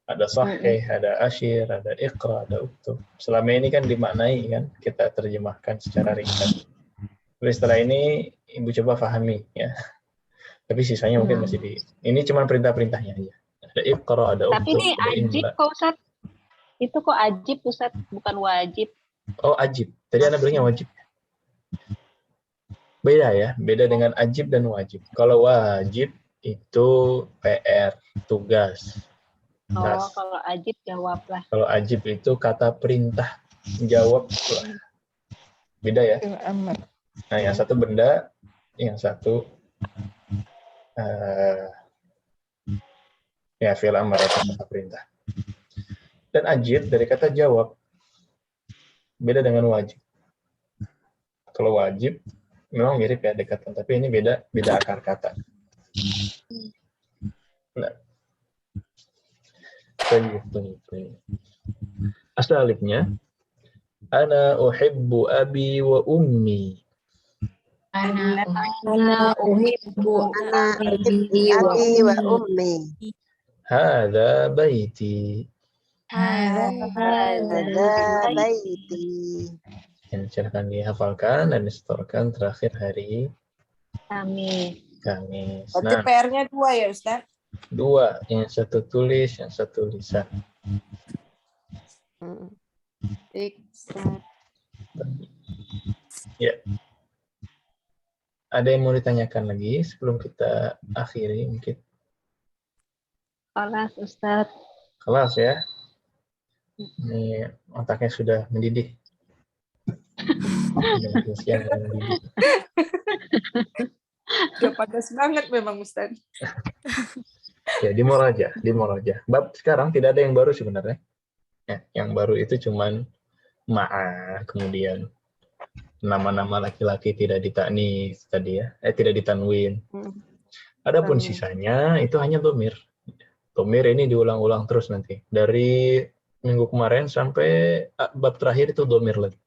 Ada sahih, ada asyir, ada iqra, ada uktub. Selama ini kan dimaknai kan, kita terjemahkan secara ringkas. Tapi setelah ini Ibu coba pahami ya. Tapi sisanya mungkin masih di. Ini cuma perintah-perintahnya aja. Ada iqra, ada uktub. Tapi ini ajib kok Ustaz. Itu kok ajib Ustaz, bukan wajib. Oh, ajib. Tadi Anda bilangnya wajib. Beda ya, beda dengan ajib dan wajib. Kalau wajib itu PR, tugas. Kalau ajib jawablah. Kalau ajib itu kata perintah, jawab. Beda ya. Nah, yang satu benda, yang satu ya fi'il amr atau kata perintah. Dan ajib dari kata jawab. Beda dengan wajib. Kalau wajib memang mirip ya dekatan, tapi ini beda akar kata. Nah. Asal alifnya ana uhibbu abi wa ummi. Ana uhibbu abi wa ummi. Hadza baiti. Hadza baiti. Silahkan dihafalkan dan disetorkan terakhir hari Kamis. Berarti PR-nya 2 ya Ustaz? 2, yang satu tulis, yang satu lisan. Ya. Ada yang mau ditanyakan lagi sebelum kita akhiri mungkin? Kelas Ustaz. Kelas ya. Ini otaknya sudah mendidih. Udah panas banget memang Ustaz. Ya, di Moraja. Bab sekarang tidak ada yang baru sebenarnya. Ya, yang baru itu cuman ma'a, kemudian nama-nama laki-laki tidak ditaknis tadi ya, tidak ditanwin. Adapun sisanya itu hanya domir. Domir ini diulang-ulang terus nanti. Dari minggu kemarin sampai bab terakhir itu domir lagi.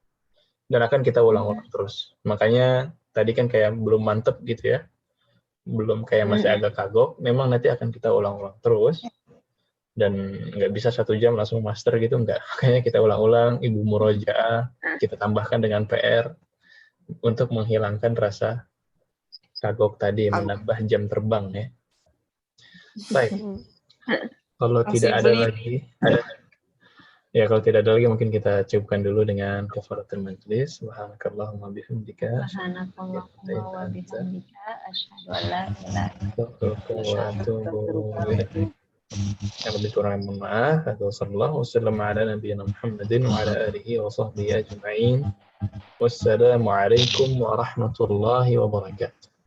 Dan akan kita ulang-ulang terus. Makanya tadi kan kayak belum mantep gitu ya. Belum kayak masih agak kagok. Memang nanti akan kita ulang-ulang terus. Dan nggak bisa 1 jam langsung master gitu, nggak. Makanya kita ulang-ulang, Ibu Murojaah, kita tambahkan dengan PR untuk menghilangkan rasa kagok tadi, menambah jam terbang ya. Baik. Kalau tidak ada lagi, Ya, kalau tidak ada lagi mungkin kita cukupkan dulu dengan kafaratul majlis. Subhanakallahumma bihamdika. Subhanakallahumma wa bihamdika asyhadu an la ilaha Wa atubu ilaik. Yang lebih kurang mohon maaf. Sallallahu wasallam ala nabiyina Muhammadin wa ala alihi wa sahbihi ajma'in. Wassalamualaikum warahmatullahi wabarakatuh.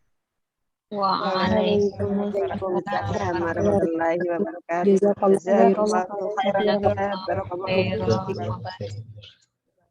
Waalaikumsalam warahmatullahi wabarakatuh. Jazakallahu khairan. Jazakallahu khairan. Barakallahu fiik. Jazakallahu khairan.